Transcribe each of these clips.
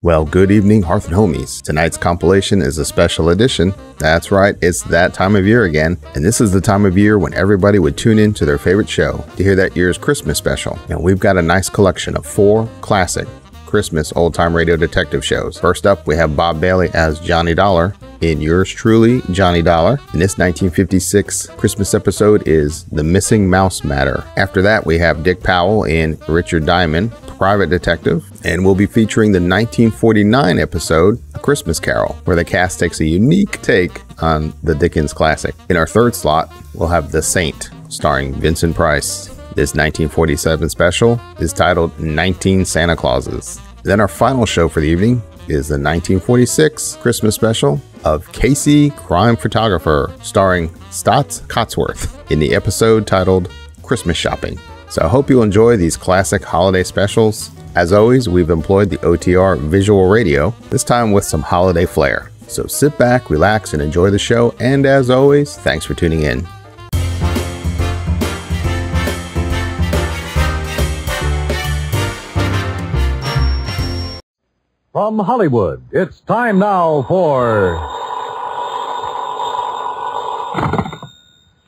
Well, good evening, Hearth and Homies. Tonight's compilation is a special edition. That's right, it's that time of year again. And this is the time of year when everybody would tune in to their favorite show to hear that year's Christmas special. And we've got a nice collection of 4 classic Christmas old-time radio detective shows. First up, we have Bob Bailey as Johnny Dollar in yours truly, Johnny Dollar. And this 1956 Christmas episode is The Missing Mouse Matter. After that, we have Dick Powell in Richard Diamond, Private Detective. And we'll be featuring the 1949 episode, A Christmas Carol, where the cast takes a unique take on the Dickens classic. In our third slot, we'll have The Saint, starring Vincent Price. This 1947 special is titled 19 Santa Clauses. Then our final show for the evening is the 1946 Christmas special of Casey, Crime Photographer, starring Stotts Cotsworth in the episode titled Christmas Shopping. So I hope you enjoy these classic holiday specials. As always, we've employed the OTR Visual Radio, this time with some holiday flair. So sit back, relax, and enjoy the show. And as always, thanks for tuning in. From Hollywood, it's time now for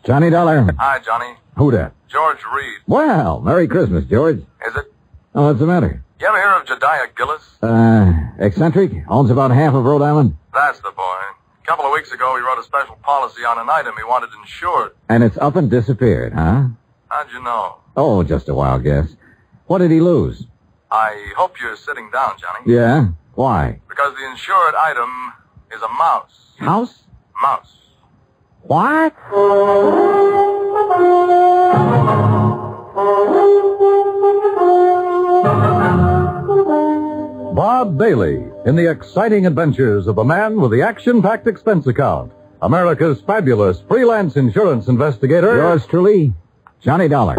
Johnny Dollar. Hi, Johnny. Who dat? George Reed. Well, Merry Christmas, George. Is it? Oh, what's the matter? You ever hear of Jedidiah Gillis? Eccentric? Owns about half of Rhode Island? That's the boy. A couple of weeks ago, he wrote a special policy on an item he wanted insured. And it's up and disappeared, huh? How'd you know? Oh, just a wild guess. What did he lose? I hope you're sitting down, Johnny. Yeah? Why? Because the insured item is a mouse. House? Mouse. What? Bob Bailey in the exciting adventures of a man with the action-packed expense account. America's fabulous freelance insurance investigator. Yours truly, Johnny Dollar.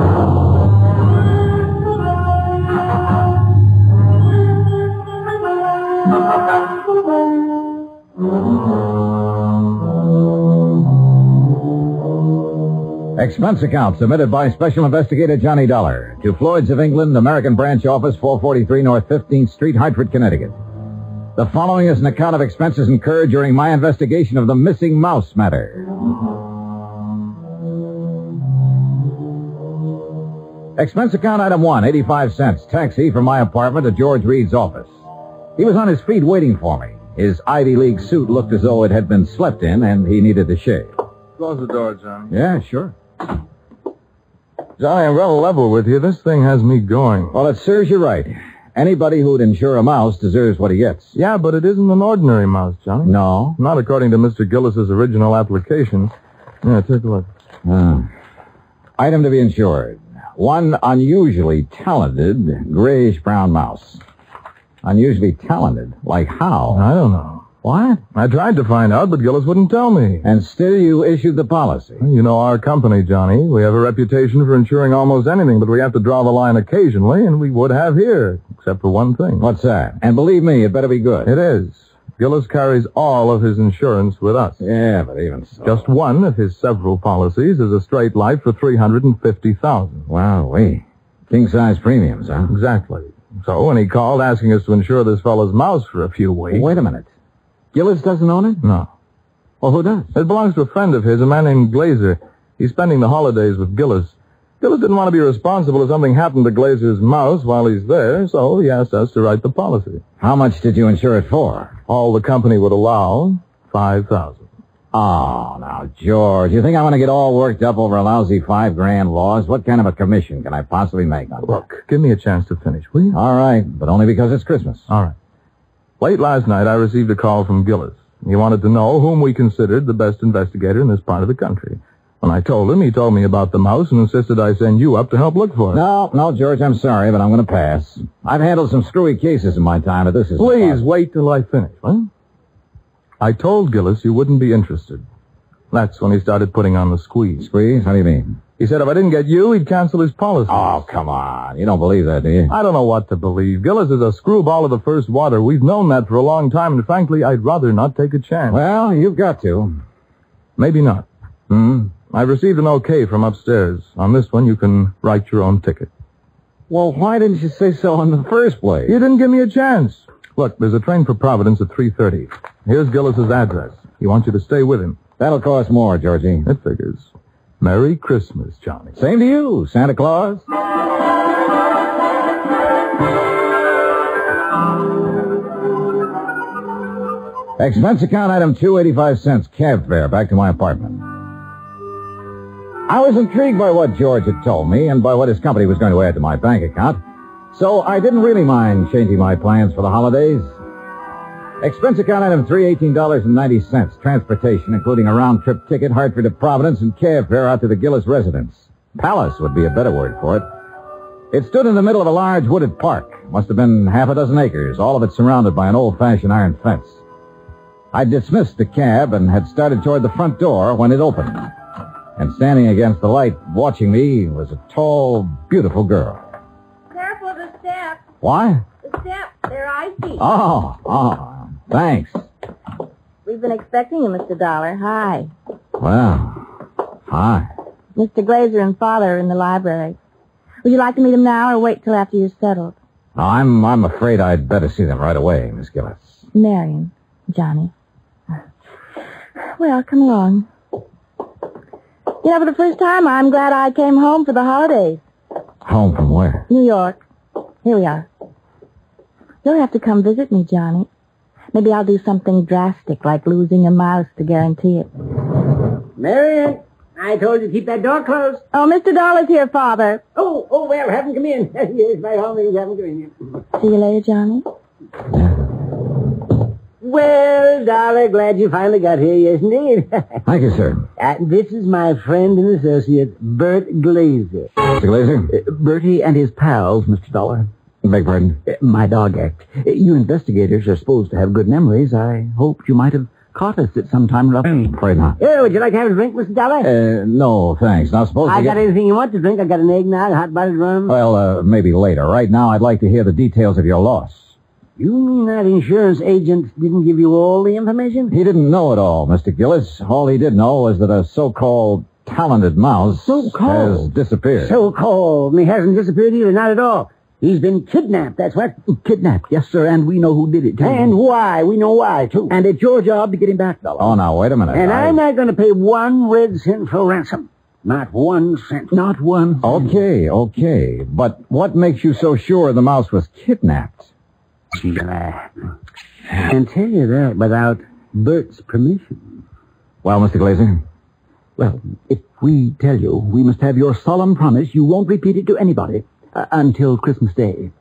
Expense account submitted by Special Investigator Johnny Dollar to Floyd's of England, American Branch Office, 443 North 15th Street, Hartford, Connecticut. The following is an account of expenses incurred during my investigation of the missing mouse matter. Expense account item 1, 85 cents. Taxi from my apartment to George Reed's office. He was on his feet waiting for me. His Ivy League suit looked as though it had been slept in and he needed to shave. Close the door, Johnny. Yeah, sure. Johnny, I'm rather level with you. This thing has me going. Well, it serves you right. Anybody who'd insure a mouse deserves what he gets. Yeah, but it isn't an ordinary mouse, Johnny. No? Not according to Mr. Gillis's original application. Yeah, take a look. Item to be insured. One unusually talented grayish-brown mouse. Unusually talented? Like how? I don't know. What? I tried to find out, but Gillis wouldn't tell me. And still you issued the policy. You know our company, Johnny. We have a reputation for insuring almost anything, but we have to draw the line occasionally, and we would have here, except for one thing. What's that? And believe me, it better be good. It is. Gillis carries all of his insurance with us. Yeah, but even so. Just one of his several policies is a straight life for $350,000. Wow-wee. King-size premiums, huh? Exactly. So when he called asking us to insure this fellow's mouse for a few weeks... Wait a minute. Gillis doesn't own it? No. Well, who does? It belongs to a friend of his, a man named Glazer. He's spending the holidays with Gillis. Gillis didn't want to be responsible if something happened to Glazer's mouse while he's there, so he asked us to write the policy. How much did you insure it for? All the company would allow, $5,000. Oh, now, George, you think I'm going to get all worked up over a lousy $5,000 loss? What kind of a commission can I possibly make on that? Look, give me a chance to finish, will you? All right, but only because it's Christmas. All right. Late last night, I received a call from Gillis. He wanted to know whom we considered the best investigator in this part of the country. When I told him, he told me about the mouse and insisted I send you up to help look for it. No, George, I'm sorry, but I'm going to pass. I've handled some screwy cases in my time, but this is... Please, wait till I finish, huh? I told Gillis you wouldn't be interested. That's when he started putting on the squeeze. Squeeze? How do you mean? He said if I didn't get you, he'd cancel his policy. Oh, come on. You don't believe that, do you? I don't know what to believe. Gillis is a screwball of the first water. We've known that for a long time, and frankly, I'd rather not take a chance. Well, you've got to. Maybe not. I've received an okay from upstairs. On this one, you can write your own ticket. Well, why didn't you say so in the first place? You didn't give me a chance. Look, there's a train for Providence at 3:30. Here's Gillis's address. He wants you to stay with him. That'll cost more, Georgie. It figures. Merry Christmas, Johnny. Same to you, Santa Claus. Expense account item 285 cents, cab fare, back to my apartment. I was intrigued by what George had told me and by what his company was going to add to my bank account, so I didn't really mind changing my plans for the holidays. Expense account item $318.90, transportation, including a round-trip ticket, Hartford to Providence, and cab fare out to the Gillis residence. Palace would be a better word for it. It stood in the middle of a large wooded park. Must have been half a dozen acres, all of it surrounded by an old-fashioned iron fence. I dismissed the cab and had started toward the front door when it opened. And standing against the light, watching me, was a tall, beautiful girl. Careful of the steps. Why? The steps, they're icy. Oh, thanks. We've been expecting you, Mr. Dollar. Hi. Well, hi. Mr. Glazer and Father are in the library. Would you like to meet them now or wait till after you're settled? No, I'm afraid I'd better see them right away, Miss Gillis. Marion, Johnny. Well, come along. You know, for the first time, I'm glad I came home for the holidays. Home from where? New York. Here we are. You'll have to come visit me, Johnny. Maybe I'll do something drastic, like losing a mouse to guarantee it. Marion, I told you to keep that door closed. Oh, Mr. Dollar's here, Father. Oh, well, have him come in. Yes, by all means, have him come in. See you later, Johnny. Well, Dollar, glad you finally got here, yes, indeed. Thank you, sir. This is my friend and associate, Bert Glazer. Mr. Glazer? Bertie and his pals, Mr. Dollar. Beg pardon? My dog act. You investigators are supposed to have good memories. I hoped you might have caught us at some time or other. Afraid not. Would you like to have a drink, Mr. Dollar? No, thanks. Not supposed to got anything you want to drink. I got an eggnog, a hot bottled rum. Well, maybe later. Right now, I'd like to hear the details of your loss. You mean that insurance agent didn't give you all the information? He didn't know it all, Mr. Gillis. All he did know was that a so-called talented mouse has disappeared. So-called. And he hasn't disappeared either, not at all. He's been kidnapped, that's what. Kidnapped, yes, sir, and we know who did it, too. And why. We know why, too. And it's your job to get him back, Dollar. Oh, now, wait a minute. And I'm not going to pay 1 red cent for ransom. Not 1 cent. Not 1 cent. Okay. But what makes you so sure the mouse was kidnapped? I can't tell you that without Bert's permission. Well, Mr. Glazer? Well, if we tell you, we must have your solemn promise you won't repeat it to anybody until Christmas Day.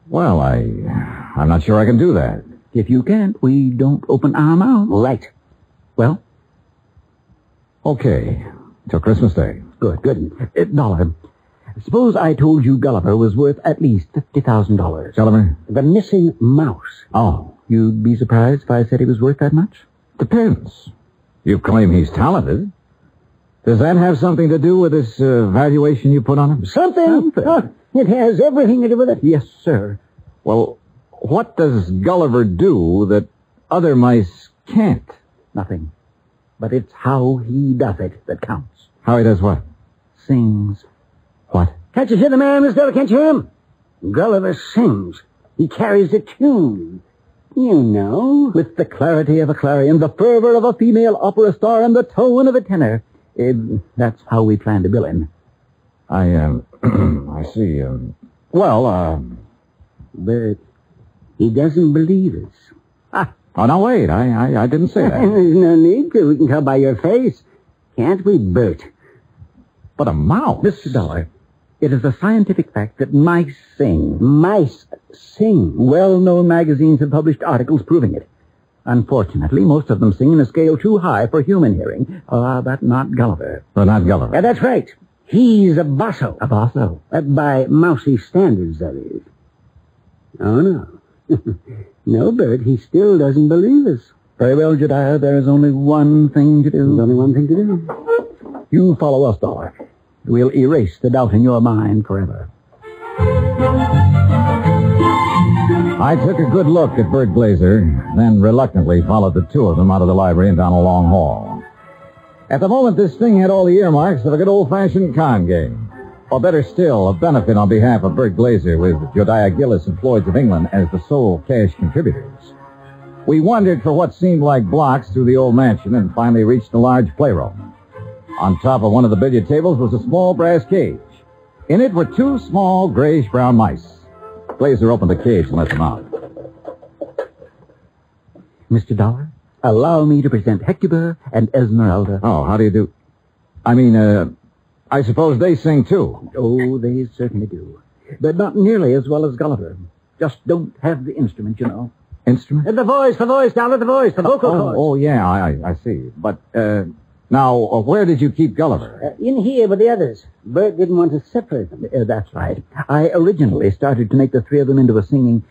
Well, I'm not sure I can do that. If you can't, we don't open our mouths. Right. Well? Okay. Till Christmas Day. Good. Dollar, suppose I told you Gulliver was worth at least $50,000. Gulliver? The missing mouse. Oh, you'd be surprised if I said he was worth that much? Depends. You claim he's talented. Does that have something to do with this valuation you put on him? Something. Oh, it has everything to do with it. Yes, sir. Well, what does Gulliver do that other mice can't? Nothing. But it's how he does it that counts. How he does what? Sings. What? Can't you hear the man, Miss Dollar? Can't you hear him? Gulliver sings. He carries a tune. You know. With the clarity of a clarion, the fervor of a female opera star, and the tone of a tenor. That's how we plan to bill him. I see. But he doesn't believe us. Oh, no, wait. I didn't say that. There's no need to. We can tell by your face. Can't we, Bert? But a mouse. Mr. Dollar, it is a scientific fact that mice sing. Mice sing? Well-known magazines have published articles proving it. Unfortunately, most of them sing in a scale too high for human hearing. But not Gulliver. Well, not Gulliver. That's right. He's a basso. A basso? By mousy standards, that is. Oh, no. No, Bert, he still doesn't believe us. Very well, Jedediah, there is only one thing to do. There's only one thing to do. You follow us, Dollar. We'll erase the doubt in your mind forever. I took a good look at Bert Glazer, then reluctantly followed the two of them out of the library and down a long hall. At the moment, this thing had all the earmarks of a good old-fashioned con game. Or better still, a benefit on behalf of Bert Glazer with Josiah Gillis and Floyd's of England as the sole cash contributors. We wandered for what seemed like blocks through the old mansion and finally reached a large playroom. On top of one of the billiard tables was a small brass cage. In it were two small grayish-brown mice. Glazer opened the cage and let them out. Mr. Dollar, allow me to present Hecuba and Esmeralda. Oh, how do you do? I suppose they sing, too. Oh, they certainly do. But not nearly as well as Gulliver. Just don't have the instrument, you know. Instrument? The voice, Dollar, the voice, the vocal cords. Oh, yeah, I see. But, now, where did you keep Gulliver? In here with the others. Bert didn't want to separate them. That's right. I originally started to make the three of them into a singing,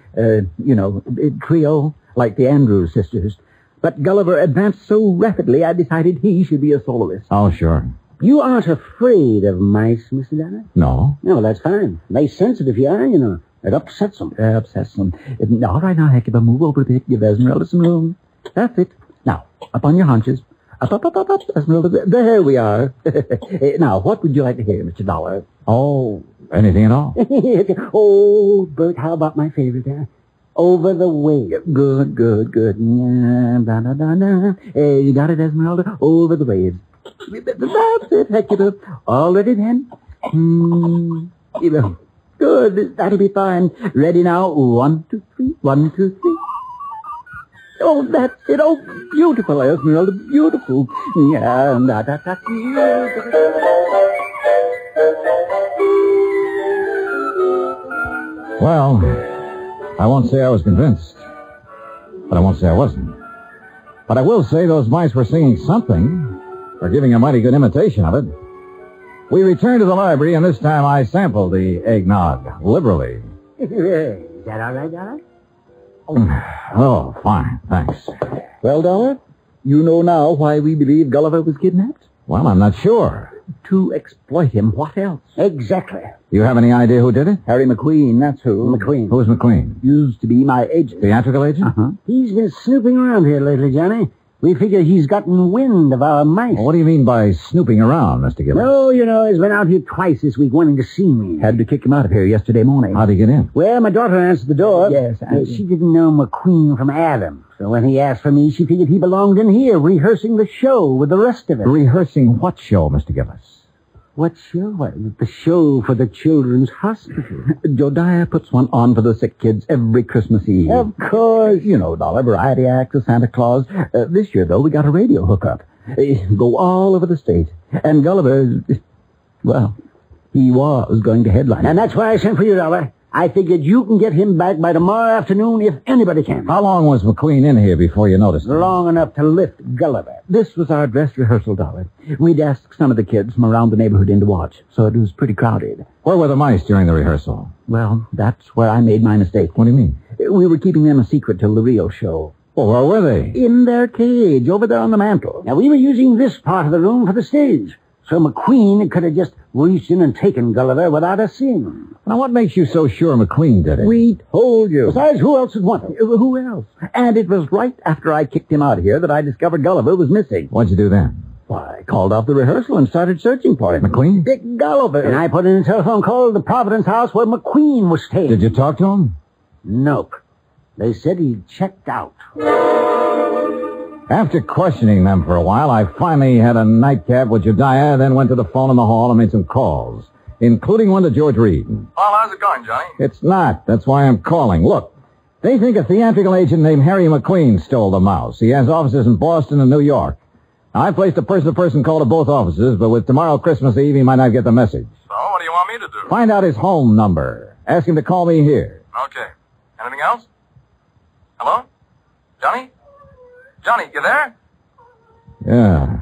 trio, like the Andrews sisters. But Gulliver advanced so rapidly, I decided he should be a soloist. Oh, sure. You aren't afraid of mice, Mr. Dollar? No. No, that's fine. They sense it if you are, you know. It upsets them. All right, now, Hecuba, move over a bit. Give Esmeralda some room. That's it. Now, up on your haunches. Up, Esmeralda. There we are. Now, what would you like to hear, Mr. Dollar? Oh, anything at all. Oh, Bert, how about my favorite, Over the Wave. Good. You got it, Esmeralda? Over the Waves. That's it, Hecuba. All ready then? Good. That'll be fine. Ready now? 1, 2, 3. 1, 2, 3. Oh, that's it. Oh, beautiful, Esmeralda. Beautiful. Yeah. Well, I won't say I was convinced, but I won't say I wasn't. But I will say those mice were singing something, or giving a mighty good imitation of it. We returned to the library, and this time I sampled the eggnog liberally. Is that all right, Dollar? Oh, fine, thanks. Well, Dollar, you know now why we believe Gulliver was kidnapped? Well, I'm not sure. To exploit him. What else? Exactly. You have any idea who did it? Harry McQueen, that's who. McQueen. Who's McQueen? Used to be my agent. Theatrical agent? Uh-huh. He's been snooping around here lately, Johnny. We figure he's gotten wind of our mice. Well, what do you mean by snooping around, Mr. Gillis? No, you know, he's been out here twice this week wanting to see me. Had to kick him out of here yesterday morning. How'd he get in? Well, my daughter answered the door. Yes, She didn't know McQueen from Adam. So when he asked for me, she figured he belonged in here, rehearsing the show with the rest of it. Rehearsing what show, Mr. Gillis? What show? The show for the Children's Hospital. Josiah puts one on for the sick kids every Christmas Eve. Of course. You know, Dollar, variety acts of Santa Claus. This year, though, we got a radio hookup. Go all over the state. And Gulliver, well, he was going to headline. And that's why I sent for you, Dollar. I figured you can get him back by tomorrow afternoon if anybody can. How long was McQueen in here before you noticed him? Long enough to lift Gulliver. This was our dress rehearsal, Dollar. We'd asked some of the kids from around the neighborhood in to watch, so it was pretty crowded. Where were the mice during the rehearsal? Well, that's where I made my mistake. What do you mean? We were keeping them a secret till the real show. Well, where were they? In their cage, over there on the mantel. Now, we were using this part of the room for the stage. So McQueen could have just reached in and taken Gulliver without us seeing him. Now, what makes you so sure McQueen did it? We told you. Besides, who else would want him? Who else? And it was right after I kicked him out of here that I discovered Gulliver was missing. What'd you do then? Why, I called off the rehearsal and started searching for him. McQueen? Dick Gulliver. And I put in a telephone call to the Providence house where McQueen was staying. Did you talk to him? Nope. They said he'd checked out. After questioning them for a while, I finally had a nightcap with Jediah, then went to the phone in the hall and made some calls, including one to George Reed. Well, how's it going, Johnny? It's not. That's why I'm calling. Look, they think a theatrical agent named Harry McQueen stole the mouse. He has offices in Boston and New York. Now, I placed a person-to-person call to both offices, but with tomorrow Christmas Eve, he might not get the message. So, what do you want me to do? Find out his home number. Ask him to call me here. Okay. Anything else? Hello? Johnny? Johnny, you there? Yeah.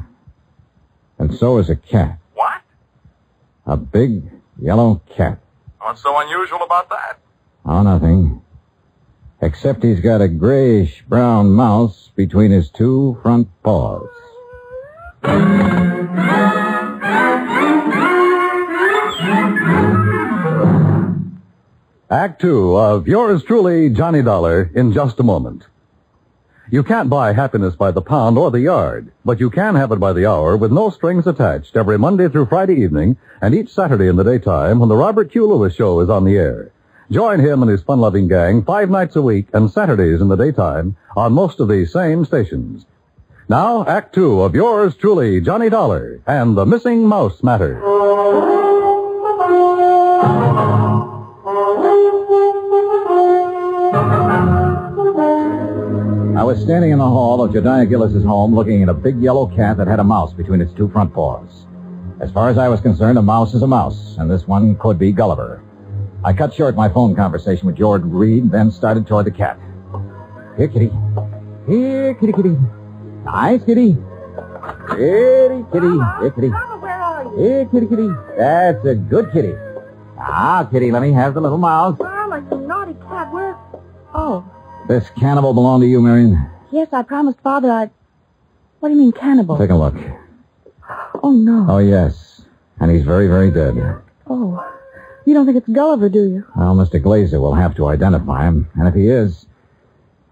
And so is a cat. What? A big yellow cat. What's so unusual about that? Oh, nothing. Except he's got a grayish-brown mouse between his two front paws. Act 2 of Yours Truly, Johnny Dollar, in just a moment. You can't buy happiness by the pound or the yard, but you can have it by the hour with no strings attached every Monday through Friday evening and each Saturday in the daytime when the Robert Q. Lewis Show is on the air. Join him and his fun-loving gang 5 nights a week and Saturdays in the daytime on most of these same stations. Now, Act 2 of yours truly, Johnny Dollar, and the Missing Mouse Matter. I was standing in the hall of Jediah Gillis's home looking at a big yellow cat that had a mouse between its 2 front paws. As far as I was concerned, a mouse is a mouse, and this one could be Gulliver. I cut short my phone conversation with George Reed, then started toward the cat. Here, kitty. Here, kitty, kitty. Nice, kitty. Kitty, kitty. Here, kitty. Mama, where are you? Here, kitty, kitty. That's a good kitty. Ah, kitty, let me have the little mouse. Mama, you naughty cat, where? Oh, This cannibal belong to you, Marion? yes, I promised Father I'd... What do you mean, cannibal? Take a look. Oh, no. Oh, yes. And he's very, very dead. Oh, you don't think it's Gulliver, do you? Well, Mr. Glazer will have to identify him. And if he is,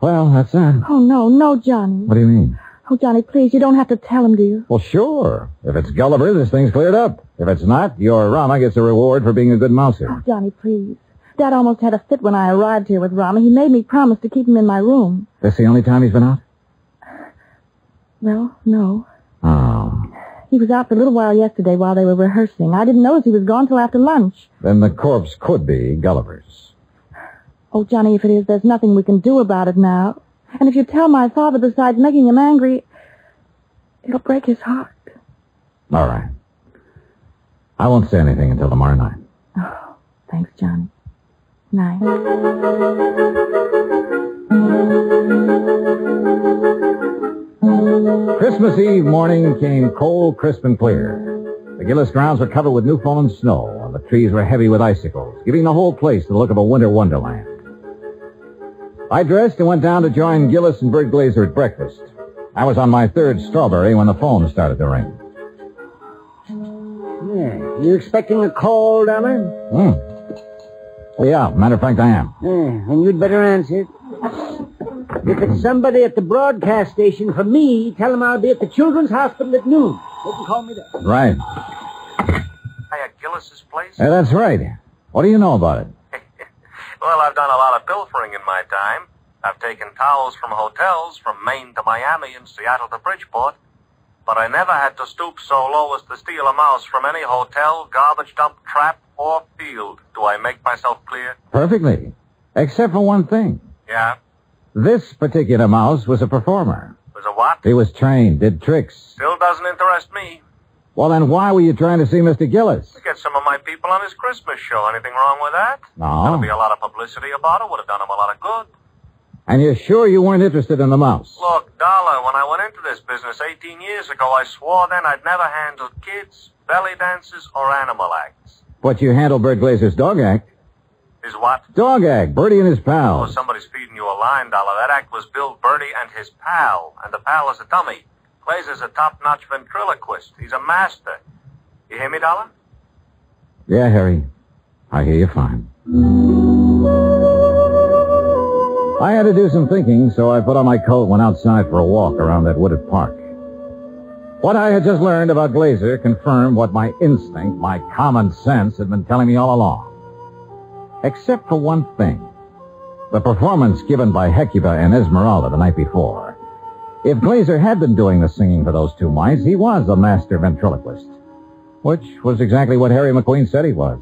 well, that's that. Oh, no, Johnny. What do you mean? Oh, Johnny, please, you don't have to tell him, do you? Well, sure. If it's Gulliver, this thing's cleared up. If it's not, your Rama gets a reward for being a good mouser. Oh, Johnny, please. Dad almost had a fit when I arrived here with Rama. He made me promise to keep him in my room. This the only time he's been out? Well, no. Oh. He was out for a little while yesterday while they were rehearsing. I didn't notice he was gone till after lunch. Then the corpse could be Gulliver's. Oh, Johnny, if it is, there's nothing we can do about it now. And if you tell my father, besides making him angry, it'll break his heart. All right. I won't say anything until tomorrow night. Oh, thanks, Johnny. Night. Christmas Eve morning came cold, crisp, and clear. The Gillis grounds were covered with new fallen snow, and the trees were heavy with icicles, giving the whole place the look of a winter wonderland. I dressed and went down to join Gillis and Bert Glazer at breakfast. I was on my 3rd strawberry when the phone started to ring. Yeah. You expecting a call, Dollar? Yeah, matter of fact, I am. Yeah, and you'd better answer it. If it's somebody at the broadcast station for me, tell them I'll be at the Children's Hospital at noon. They can call me there. Right. Hi, at Gillis's place? Yeah, that's right. What do you know about it? Well, I've done a lot of pilfering in my time. I've taken towels from hotels from Maine to Miami and Seattle to Bridgeport. But I never had to stoop so low as to steal a mouse from any hotel, garbage dump, trap, or field. Do I make myself clear? Perfectly. Except for one thing. Yeah? This particular mouse was a performer. Was a what? He was trained, did tricks. Still doesn't interest me. Well, then why were you trying to see Mr. Gillis? To get some of my people on his Christmas show. Anything wrong with that? No. There'll be a lot of publicity about it. Would have done him a lot of good. And you're sure you weren't interested in the mouse? Look, Dollar, when I went into this business 18 years ago, I swore then I'd never handle kids, belly dances, or animal acts. But you handled Bert Glazer's dog act. Is what? Dog act, Bertie and his Oh, pals. somebody's feeding you a line, Dollar. That act was Bill Bertie and his pal. And the pal is a dummy. Glazer's a top-notch ventriloquist. He's a master. You hear me, Dollar? Yeah, Harry. I hear you fine. I had to do some thinking, so I put on my coat and went outside for a walk around that wooded park. What I had just learned about Glazer confirmed what my instinct, my common sense, had been telling me all along. Except for one thing. The performance given by Hecuba and Esmeralda the night before. If Glazer had been doing the singing for those 2 mice, he was a master ventriloquist. Which was exactly what Harry McQueen said he was.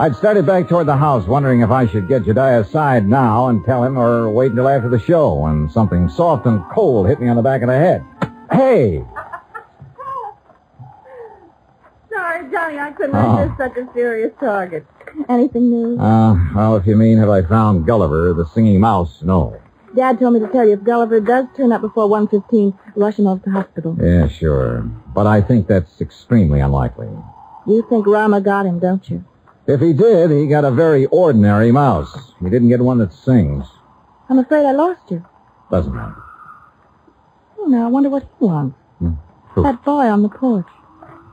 I'd started back toward the house, wondering if I should get Jediah aside now and tell him or wait until after the show, when something soft and cold hit me on the back of the head. Hey! Sorry, Johnny, I couldn't resist such a serious target. Anything new? Well, if you mean have I found Gulliver, the singing mouse, no. Dad told me to tell you if Gulliver does turn up before 1:15, rush him off to the hospital. Yeah, sure. But I think that's extremely unlikely. You think Rama got him, don't you? If he did, he got a very ordinary mouse. He didn't get one that sings. I'm afraid I lost you. Doesn't matter. Oh, now I wonder what he wants. Who? That boy on the porch.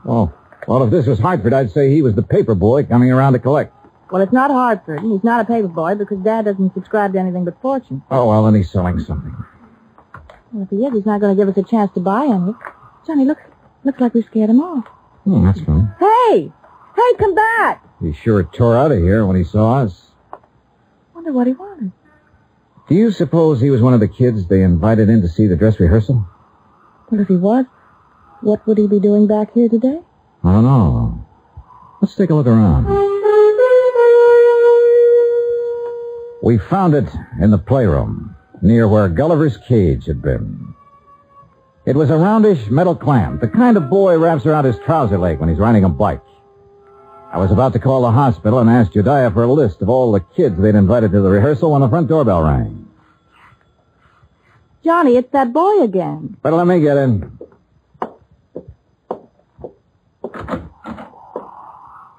Oh, well, if this was Hartford, I'd say he was the paper boy coming around to collect. Well, it's not Hartford, and he's not a paper boy because Dad doesn't subscribe to anything but Fortune. Oh, well, then he's selling something. Well, if he is, he's not going to give us a chance to buy any. Johnny, looks like we scared him off. Oh, that's funny. Hey! Hey, come back! He sure tore out of here when he saw us. Wonder what he wanted. Do you suppose he was one of the kids they invited in to see the dress rehearsal? Well, if he was, what would he be doing back here today? I don't know. Let's take a look around. We found it in the playroom, near where Gulliver's cage had been. It was a roundish metal clamp, the kind of boy wraps around his trouser leg when he's riding a bike. I was about to call the hospital and ask Jediah for a list of all the kids they'd invited to the rehearsal when the front doorbell rang. Johnny, it's that boy again. Better let me get in.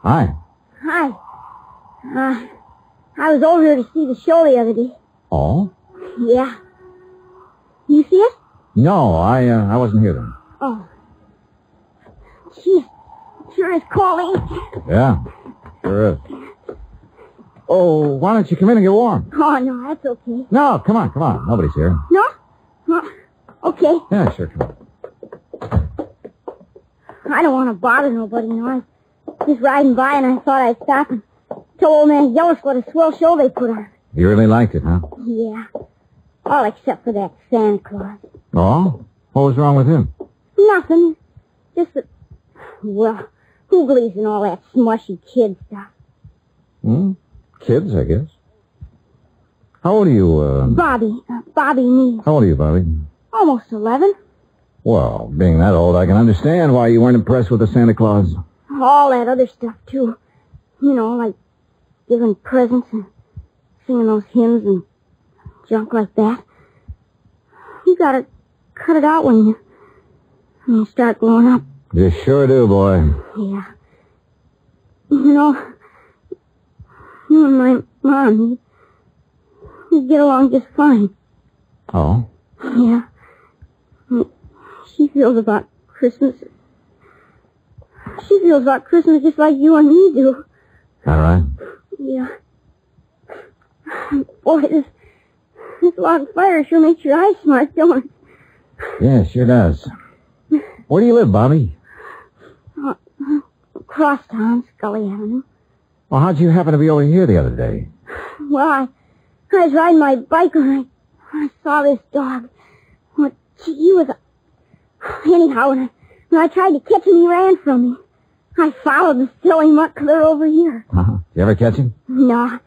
Hi. Hi. I was over here to see the show the other day. Oh? Yeah. You see it? No, I wasn't here then. Oh. Gee, sure is calling. Yeah, sure is. Oh, why don't you come in and get warm? Oh, no, that's okay. No, come on. Nobody's here. No? Okay. Yeah, sure, come on. I don't want to bother nobody, I was just riding by and I thought I'd stop and tell old man Gillis what a swell show they put on. You really liked it, huh? Yeah. All except for that Santa Claus. Oh? What was wrong with him? Nothing. Just that, well, hooglies and all that smushy kid stuff. Kids, I guess. How old are you, Bobby me. How old are you, Bobby? Almost 11. Well, being that old, I can understand why you weren't impressed with the Santa Claus. All that other stuff, too. You know, like giving presents and singing those hymns and junk like that. You gotta cut it out when you start growing up. You sure do, boy. Yeah. You know, you and my mom, we get along just fine. Oh? Yeah. She feels about Christmas just like you and me do. All right. Yeah. Boy, this log fire sure makes your eyes smart, don't it? Yeah, sure does. Where do you live, Bobby? Across town, Scully Avenue. Well, how'd you happen to be over here the other day? Well, I was riding my bike when I saw this dog. Well, he was... Anyhow, when I tried to catch him, he ran from me. I followed the silly mutt clear over here. Uh-huh. Did you ever catch him? No.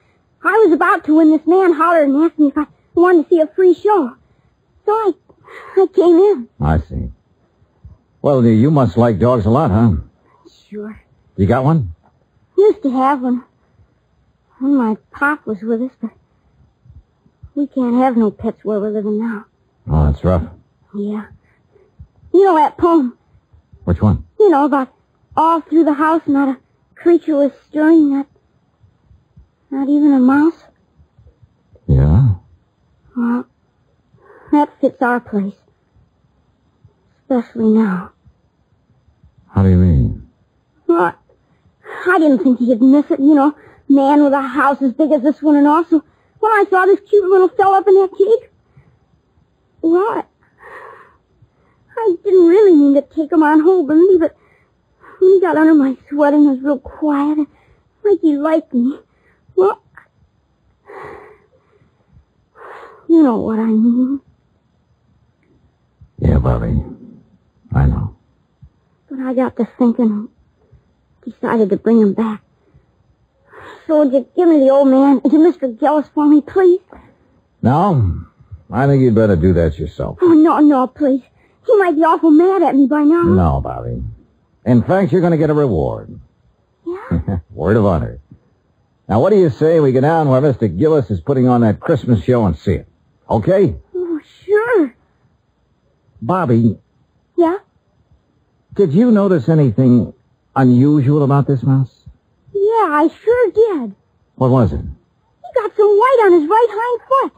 I was about to when this man hollered and asked me if I wanted to see a free show. So I came in. I see. Well, you must like dogs a lot, huh? Sure. You got one? Used to have one. When my pop was with us, but we can't have no pets where we're living now. Oh, that's rough. Yeah. You know that poem? Which one? You know, about all through the house not a creature was stirring, not even a mouse? Yeah? Well, that fits our place. Especially now. How do you mean? Well, I didn't think he'd miss it, you know. Man with a house as big as this one and all. So when I saw this cute little fella up in that cage, well, I didn't really mean to take him on hold, believe me, but when he got under my sweater and was real quiet, like he liked me, well, you know what I mean. Yeah, Bobby. I know. But I got to thinking and decided to bring him back. So would you give me the old man and to Mr. Gillis for me, please? No, I think you'd better do that yourself. Oh, no, please. He might be awful mad at me by now. No, Bobby. In fact, you're going to get a reward. Yeah? Word of honor. Now, what do you say we go down where Mr. Gillis is putting on that Christmas show and see it? Okay? Oh, sure. Bobby, Yeah? did you notice anything unusual about this mouse? Yeah, I sure did. What was it? He got some white on his right hind foot.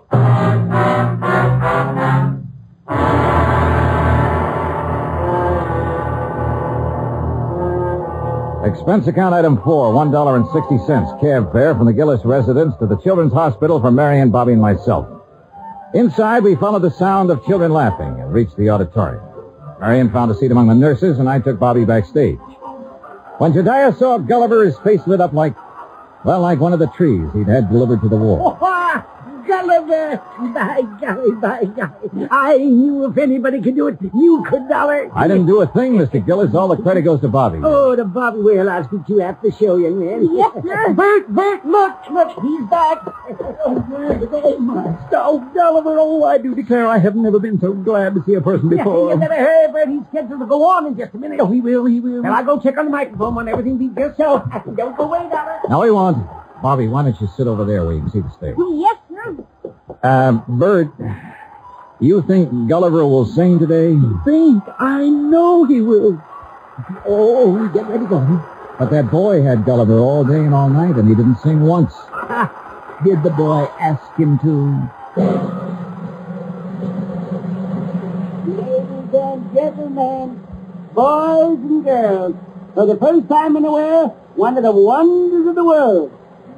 Expense account item 4, $1.60. Cab fare from the Gillis residence to the Children's Hospital for Mary and Bobby and myself. Inside, we followed the sound of children laughing and reached the auditorium. Marion found a seat among the nurses, and I took Bobby backstage. When Jediah saw Gulliver, his face lit up like one of the trees he'd had delivered to the war. Oh, Gulliver! By golly. I knew if anybody could do it, you could, Dollar. I didn't do a thing, Mr. Gillis. All the credit goes to Bobby. Oh, to Bobby. Well, I'll speak to you after the show, young man. Yes, sir. Bert, look, he's back. Oh, my. Oh, Gulliver, I do declare I have never been so glad to see a person before. You better hurry, Bert. He's scheduled to go on in just a minute. Oh, he will. Well, I'll go check on the microphone when everything be just so. Don't go away, Dollar. No, he won't. Bobby, why don't you sit over there where you can see the stage? Yes, sir. Bert, you think Gulliver will sing today? Think? I know he will. Oh, get ready, Gulliver. But that boy had Gulliver all day and all night, and he didn't sing once. Did the boy ask him to? Ladies and gentlemen, boys and girls, for the first time in a while, one of the wonders of the world,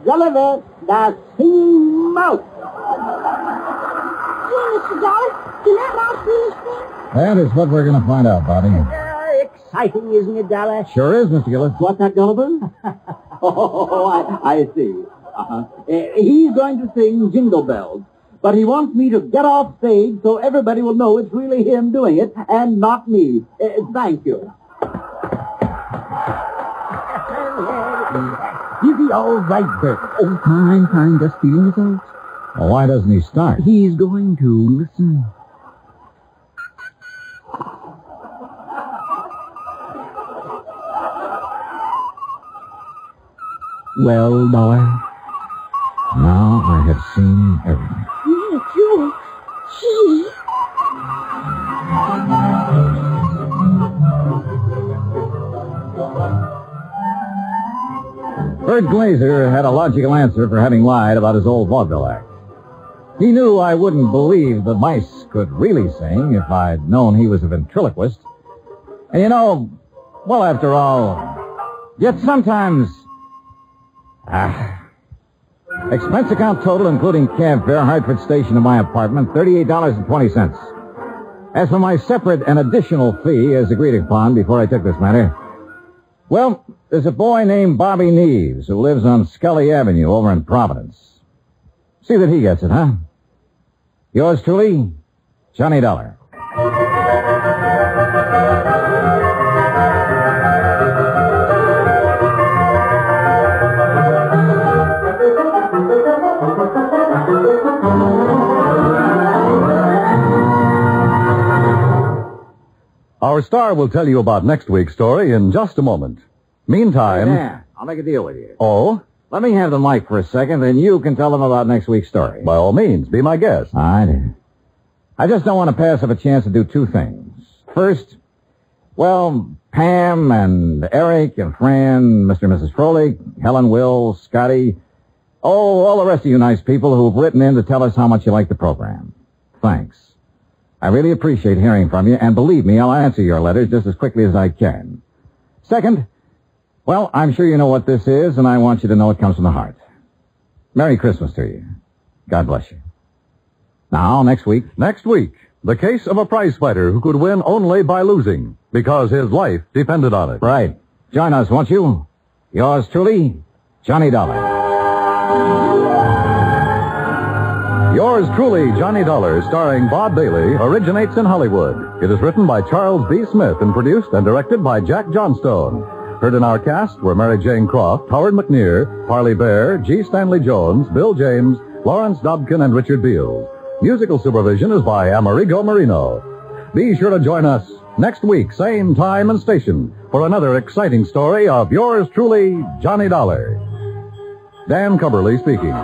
Gulliver, the Singing Mouse. Gee, Mr. Dollar, can that mouse really sing? That is what we're going to find out, Bobby. Exciting, isn't it, Dollar? Sure is, Mr. Gillis. What's that, Gulliver? I see. He's going to sing Jingle Bells, but he wants me to get off stage so everybody will know it's really him doing it and not me. Thank you. Is he all right, Bert? Oh, fine, just feeling his out. Well, why doesn't he start? He's going to. Listen. Well, Dollar? Now I have seen everything. Yeah, Jewel. Gee. Bert Glazer had a logical answer for having lied about his old vaudeville act. He knew I wouldn't believe the mice could really sing if I'd known he was a ventriloquist. And after all, yet sometimes... Expense account total, including cab fare, Hartford Station to my apartment, $38.20. As for my separate and additional fee, as agreed upon before I took this matter, well, there's a boy named Bobby Neves who lives on Scully Avenue over in Providence. See that he gets it, huh? Yours truly, Johnny Dollar. Our star will tell you about next week's story in just a moment. Meantime... Yeah, I'll make a deal with you. Oh? Let me have the mic for a second, and you can tell them about next week's story. By all means, be my guest. I just don't want to pass up a chance to do two things. First, Pam and Eric and Fran, Mr. and Mrs. Froelich, Helen, Will, Scotty, all the rest of you nice people who've written in to tell us how much you like the program. Thanks. I really appreciate hearing from you, and believe me, I'll answer your letters just as quickly as I can. Second, I'm sure you know what this is, and I want you to know it comes from the heart. Merry Christmas to you. God bless you. Now, next week, the case of a prize fighter who could win only by losing, because his life depended on it. Right. Join us, won't you? Yours truly, Johnny Dollar. Yours truly, Johnny Dollar, starring Bob Bailey, originates in Hollywood. It is written by Charles B. Smith and produced and directed by Jack Johnstone. Heard in our cast were Mary Jane Croft, Howard McNear, Parley Bear, G. Stanley Jones, Bill James, Lawrence Dobkin, and Richard Beals. Musical supervision is by Amerigo Marino. Be sure to join us next week, same time and station, for another exciting story of yours truly, Johnny Dollar. Dan Cubberly speaking.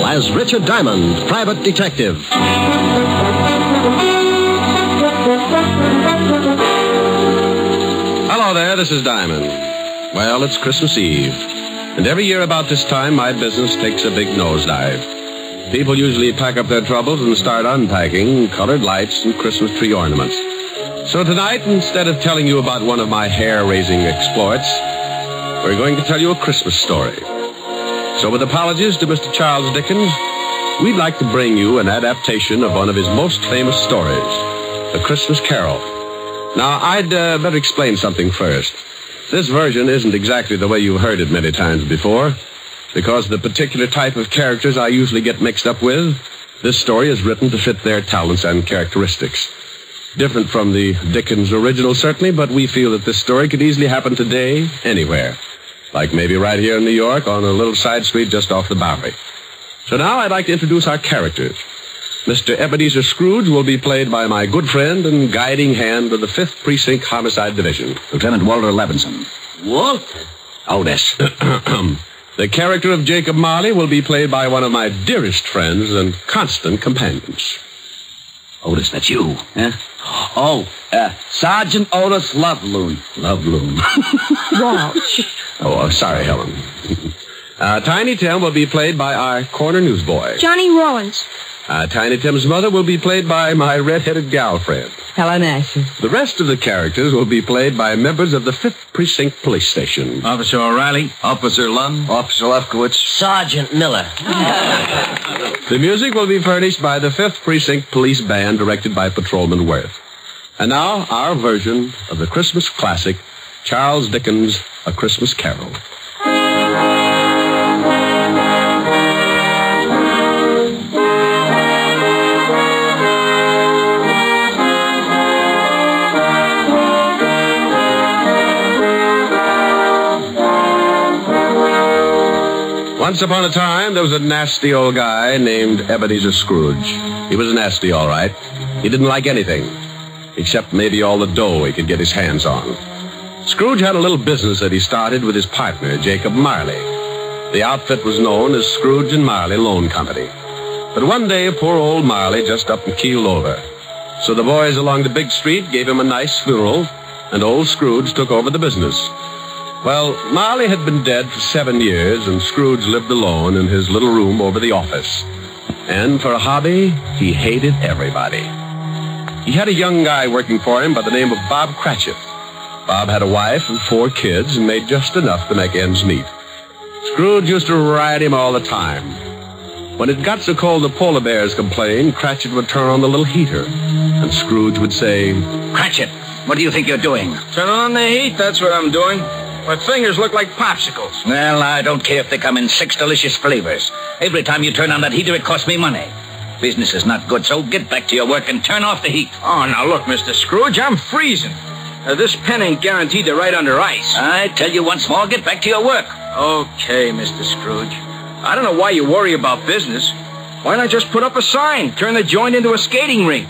As Richard Diamond, private detective. there, this is Diamond. Well, it's Christmas Eve. And every year about this time, my business takes a big nosedive. People usually pack up their troubles and start unpacking colored lights and Christmas tree ornaments. So tonight, instead of telling you about one of my hair-raising exploits, we're going to tell you a Christmas story. So with apologies to Mr. Charles Dickens, we'd like to bring you an adaptation of one of his most famous stories, A Christmas Carol. Now, I'd better explain something first. This version isn't exactly the way you've heard it many times before. Because of the particular type of characters I usually get mixed up with, this story is written to fit their talents and characteristics. Different from the Dickens original, certainly, but we feel that this story could easily happen today, anywhere. Like maybe right here in New York on a little side street just off the Bowery. So now I'd like to introduce our characters. Mr. Ebenezer Scrooge will be played by my good friend and guiding hand of the 5th Precinct Homicide Division, Lieutenant Walter Levinson. Walter? Otis. The character of Jacob Marley will be played by one of my dearest friends and constant companions. Otis, that's you. Huh? Oh, Sergeant Otis Loveloon. Loveloon. Walsh. Oh, sorry, Helen. Tiny Tim will be played by our corner newsboy. Johnny Rollins. Tiny Tim's mother will be played by my red-headed gal friend. Helen Asher. The rest of the characters will be played by members of the 5th Precinct Police Station. Officer O'Reilly, Officer Lund, Officer Lefkowitz, Sergeant Miller. The music will be furnished by the 5th Precinct Police Band, directed by Patrolman Worth. And now, our version of the Christmas classic, Charles Dickens' A Christmas Carol. Once upon a time, there was a nasty old guy named Ebenezer Scrooge. He was nasty, all right. He didn't like anything, except maybe all the dough he could get his hands on. Scrooge had a little business that he started with his partner, Jacob Marley. The outfit was known as Scrooge and Marley Loan Company. But one day, poor old Marley just up and keeled over. So the boys along the big street gave him a nice funeral, and old Scrooge took over the business. Well, Marley had been dead for 7 years, and Scrooge lived alone in his little room over the office. And for a hobby, he hated everybody. He had a young guy working for him by the name of Bob Cratchit. Bob had a wife and 4 kids and made just enough to make ends meet. Scrooge used to ride him all the time. When it got so cold the polar bears complained, Cratchit would turn on the little heater, and Scrooge would say, Cratchit, what do you think you're doing? Turn on the heat, that's what I'm doing. My fingers look like popsicles. Well, I don't care if they come in 6 delicious flavors. Every time you turn on that heater, it costs me money. Business is not good, so get back to your work and turn off the heat. Oh, now look, Mr. Scrooge, I'm freezing. This pen ain't guaranteed to ride under ice. I tell you once more, get back to your work. Okay, Mr. Scrooge. I don't know why you worry about business. Why not just put up a sign, turn the joint into a skating rink?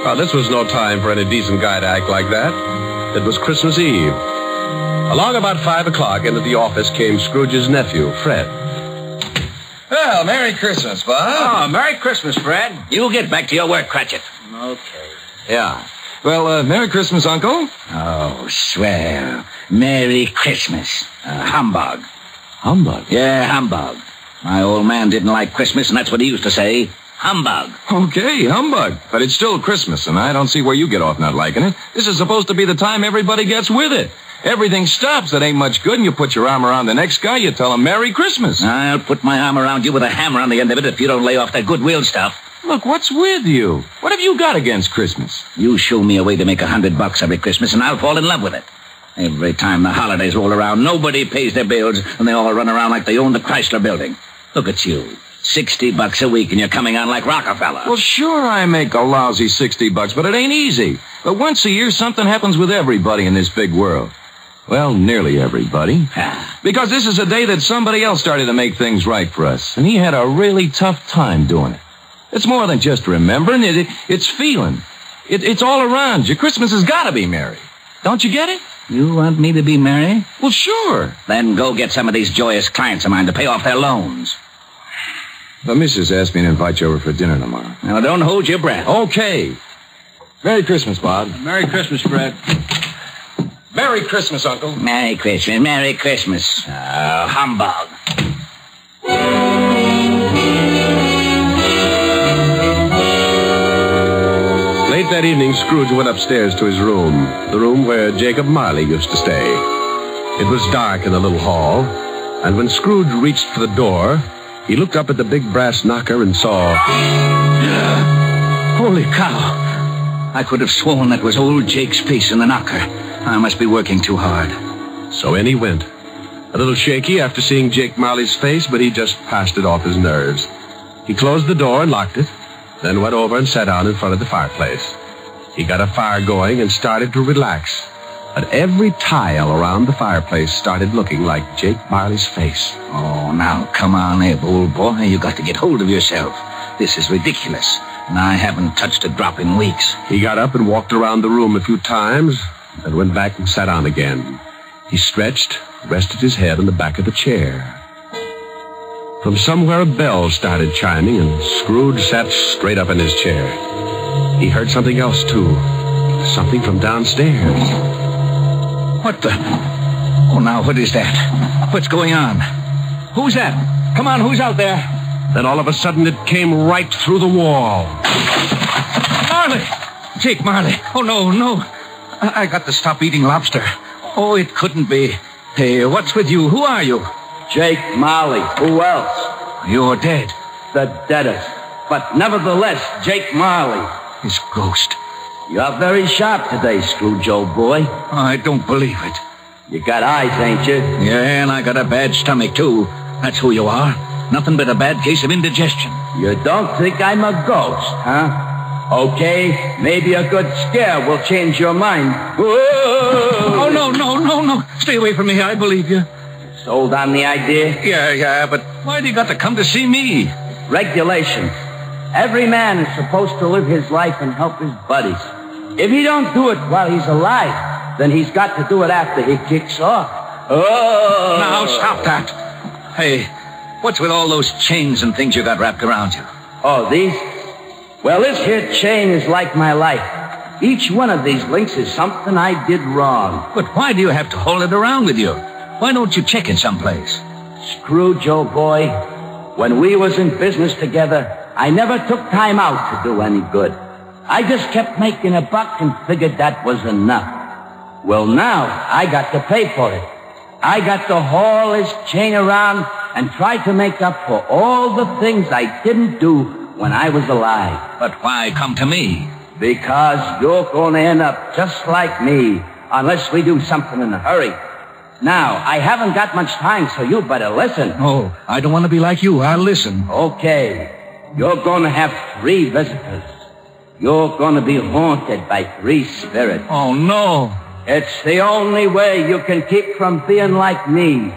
Well, this was no time for any decent guy to act like that. It was Christmas Eve. Along about 5 o'clock, into the office came Scrooge's nephew, Fred. Well, Merry Christmas, Bob. Oh, Merry Christmas, Fred. You get back to your work, Cratchit. Okay. Yeah. Well, Merry Christmas, Uncle. Oh, swell. Merry Christmas. Humbug. Humbug? Yeah, humbug. My old man didn't like Christmas, and that's what he used to say. Humbug. Okay, humbug. But it's still Christmas, and I don't see where you get off not liking it. This is supposed to be the time everybody gets with it. Everything stops. That ain't much good, and you put your arm around the next guy, you tell him Merry Christmas. I'll put my arm around you with a hammer on the end of it if you don't lay off that goodwill stuff. Look, what's with you? What have you got against Christmas? You show me a way to make $100 every Christmas, and I'll fall in love with it. Every time the holidays roll around, nobody pays their bills, and they all run around like they own the Chrysler Building. Look at you. $60 a week, and you're coming on like Rockefeller. Well, sure, I make a lousy $60, but it ain't easy. But once a year, something happens with everybody in this big world. Well, nearly everybody. Because this is a day that somebody else started to make things right for us, and he had a really tough time doing it. It's more than just remembering. It's feeling. It's all around you. Christmas has got to be merry. Don't you get it? You want me to be merry? Well, sure. Then go get some of these joyous clients of mine to pay off their loans. The missus asked me to invite you over for dinner tomorrow. Now, don't hold your breath. Okay. Merry Christmas, Bob. Merry Christmas, Fred. Merry Christmas, Uncle. Merry Christmas, Merry Christmas. Humbug. Late that evening, Scrooge went upstairs to his room, the room where Jacob Marley used to stay. It was dark in the little hall, and when Scrooge reached for the door, he looked up at the big brass knocker and saw... Holy cow. I could have sworn that was old Jake's face in the knocker. I must be working too hard. So in he went. A little shaky after seeing Jake Marley's face, but he just passed it off his nerves. He closed the door and locked it, then went over and sat down in front of the fireplace. He got a fire going and started to relax. But every tile around the fireplace started looking like Jake Marley's face. Oh, now, come on, Abe, old boy. You got to get hold of yourself. This is ridiculous, and I haven't touched a drop in weeks. He got up and walked around the room a few times, then went back and sat down again. He stretched, rested his head on the back of the chair. From somewhere a bell started chiming, and Scrooge sat straight up in his chair. He heard something else, too. Something from downstairs. What the... Oh, now, what is that? What's going on? Who's that? Come on, who's out there? Then all of a sudden it came right through the wall. Marley! Jake Marley. Oh, no. I got to stop eating lobster. Oh, it couldn't be. Hey, what's with you? Who are you? Jake Marley. Who else? You're dead. The deadest. But nevertheless, Jake Marley. His ghost. You're very sharp today, Scrooge, old boy. I don't believe it. You got eyes, ain't you? Yeah, and I got a bad stomach, too. That's who you are. Nothing but a bad case of indigestion. You don't think I'm a ghost, huh? Okay, maybe a good scare will change your mind. Whoa! Oh, no. Stay away from me. I believe you. Sold on the idea? Yeah, but why do you got to come to see me? Regulation. Every man is supposed to live his life and help his buddies. If he don't do it while he's alive, then he's got to do it after he kicks off. Oh! Now, stop that. Hey, what's with all those chains and things you got wrapped around you? Oh, these? Well, this here chain is like my life. Each one of these links is something I did wrong. But why do you have to hold it around with you? Why don't you check it someplace? Scrooge, old boy, when we was in business together, I never took time out to do any good. I just kept making a buck and figured that was enough. Well, now I got to pay for it. I got to haul this chain around and try to make up for all the things I didn't do when I was alive. But why come to me? Because you're going to end up just like me, unless we do something in a hurry. Now, I haven't got much time, so you better listen. Oh, I don't want to be like you. I'll listen. Okay. You're going to have 3 visitors. You're going to be haunted by 3 spirits. Oh, no. It's the only way you can keep from being like me.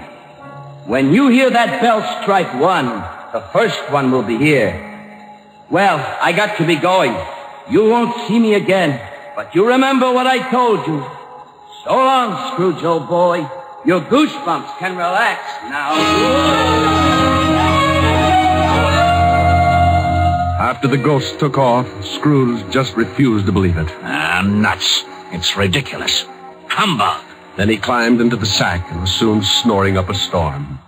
When you hear that bell strike 1, the first one will be here. Well, I got to be going. You won't see me again, but you remember what I told you. So long, Scrooge, old boy. Your goosebumps can relax now. After the ghost took off, Scrooge just refused to believe it. Nuts. It's ridiculous. Humbug. Then he climbed into the sack and was soon snoring up a storm.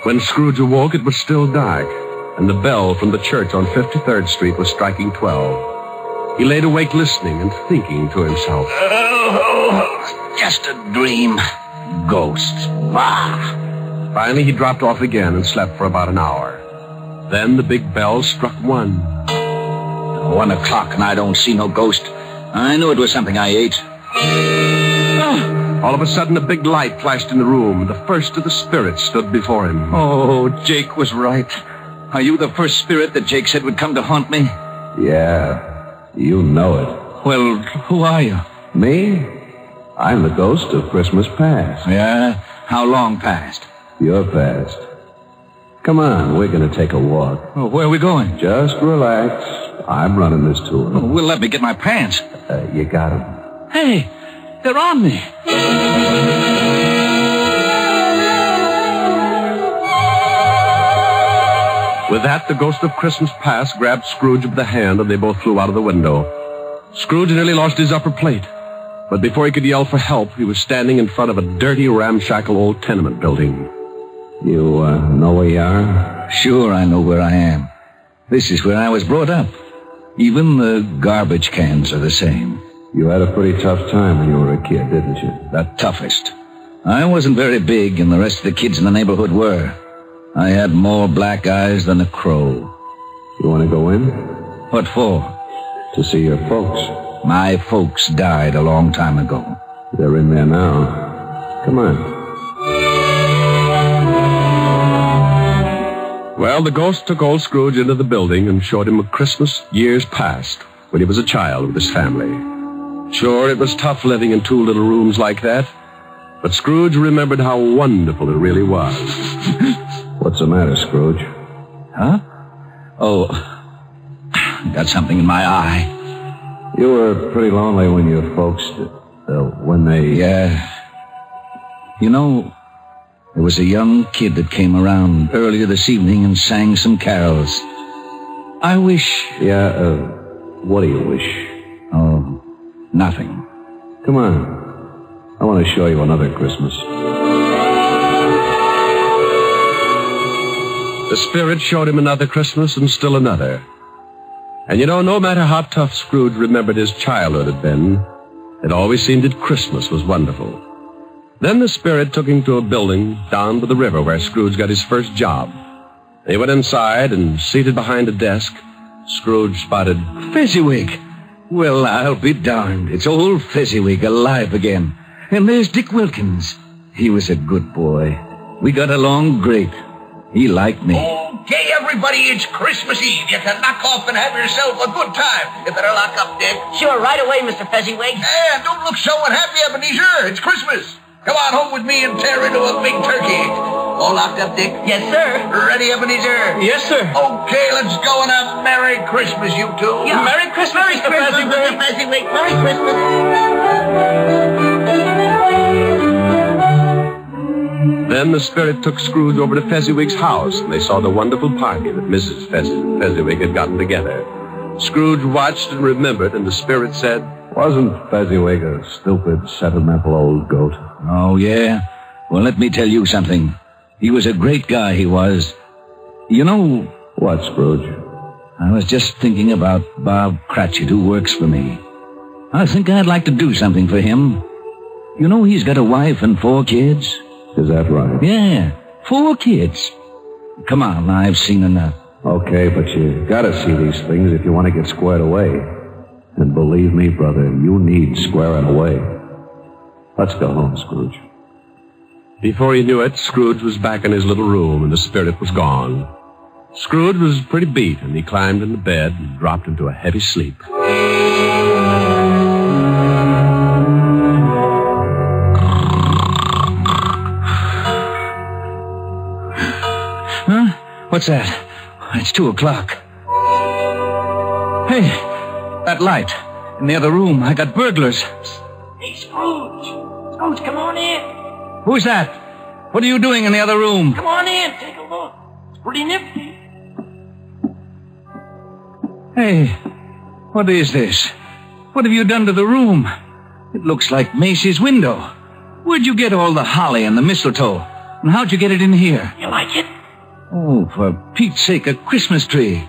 When Scrooge awoke, it was still dark, and the bell from the church on 53rd Street was striking 12. He laid awake listening and thinking to himself. Oh, just a dream. Ghosts. Bah. Finally, he dropped off again and slept for about an hour. Then the big bell struck 1. 1 o'clock and I don't see no ghost. I knew it was something I ate. All of a sudden, a big light flashed in the room. The first of the spirits stood before him. Oh, Jake was right. Are you the first spirit that Jake said would come to haunt me? Yeah, you know it. Well, who are you? Me? I'm the ghost of Christmas past. Yeah? How long past? Your past. Come on, we're going to take a walk. Oh, where are we going? Just relax. I'm running this tour. Oh, well, let me get my pants. You got them. Hey, they're on me. With that, the ghost of Christmas past grabbed Scrooge by the hand, and they both flew out of the window. Scrooge nearly lost his upper plate. But before he could yell for help, he was standing in front of a dirty, ramshackle old tenement building. You know where you are? Sure, I know where I am. This is where I was brought up. Even the garbage cans are the same. You had a pretty tough time when you were a kid, didn't you? The toughest. I wasn't very big, and the rest of the kids in the neighborhood were. I had more black eyes than a crow. You want to go in? What for? To see your folks. My folks died a long time ago. They're in there now. Come on. Well, the ghost took old Scrooge into the building and showed him a Christmas years past when he was a child with his family. Sure, it was tough living in two little rooms like that, but Scrooge remembered how wonderful it really was. What's the matter, Scrooge? Huh? Oh, got something in my eye. You were pretty lonely when your folks, when they... Yeah. You know, there was a young kid that came around earlier this evening and sang some carols. I wish... Yeah, what do you wish? Oh, nothing. Come on. I want to show you another Christmas. The spirit showed him another Christmas and still another. And you know, no matter how tough Scrooge remembered his childhood had been, it always seemed that Christmas was wonderful. Then the spirit took him to a building down by the river where Scrooge got his first job. They went inside, and seated behind a desk, Scrooge spotted Fezziwig. Well, I'll be darned. It's old Fezziwig alive again. And there's Dick Wilkins. He was a good boy. We got along great. He liked me. Okay, everybody, it's Christmas Eve. You can knock off and have yourself a good time. You better lock up, Dick. Sure, right away, Mr. Fezziwig. And don't look so unhappy, Ebenezer. It's Christmas. Come on home with me and tear into a big turkey. All locked up, Dick? Yes, sir. Ready, Ebenezer? Yes, sir. Okay, let's go and have Merry Christmas, you two. Yeah. Merry Christmas, Mr. Fezziwig. Merry Christmas. Then the spirit took Scrooge over to Fezziwig's house, and they saw the wonderful party that Mrs. Fezziwig had gotten together. Scrooge watched and remembered, and the spirit said, Wasn't Fezziwig a stupid, sentimental old goat? Oh, yeah? Well, let me tell you something. He was a great guy, he was. You know... What, Scrooge? I was just thinking about Bob Cratchit, who works for me. I think I'd like to do something for him. You know he's got a wife and 4 kids? Is that right? Yeah, 4 kids. Come on, I've seen enough. Okay, but you gotta see these things if you want to get squared away. And believe me, brother, you need squaring away. Let's go home, Scrooge. Before he knew it, Scrooge was back in his little room, and the spirit was gone. Scrooge was pretty beat, and he climbed into bed and dropped into a heavy sleep. Huh? What's that? It's 2 o'clock. Hey, that light in the other room. I got burglars. Hey, Scrooge. Scrooge, come on in. Who's that? What are you doing in the other room? Come on in. Take a look. It's pretty nifty. Hey, what is this? What have you done to the room? It looks like Macy's window. Where'd you get all the holly and the mistletoe? And how'd you get it in here? You like it? Oh, for Pete's sake, a Christmas tree.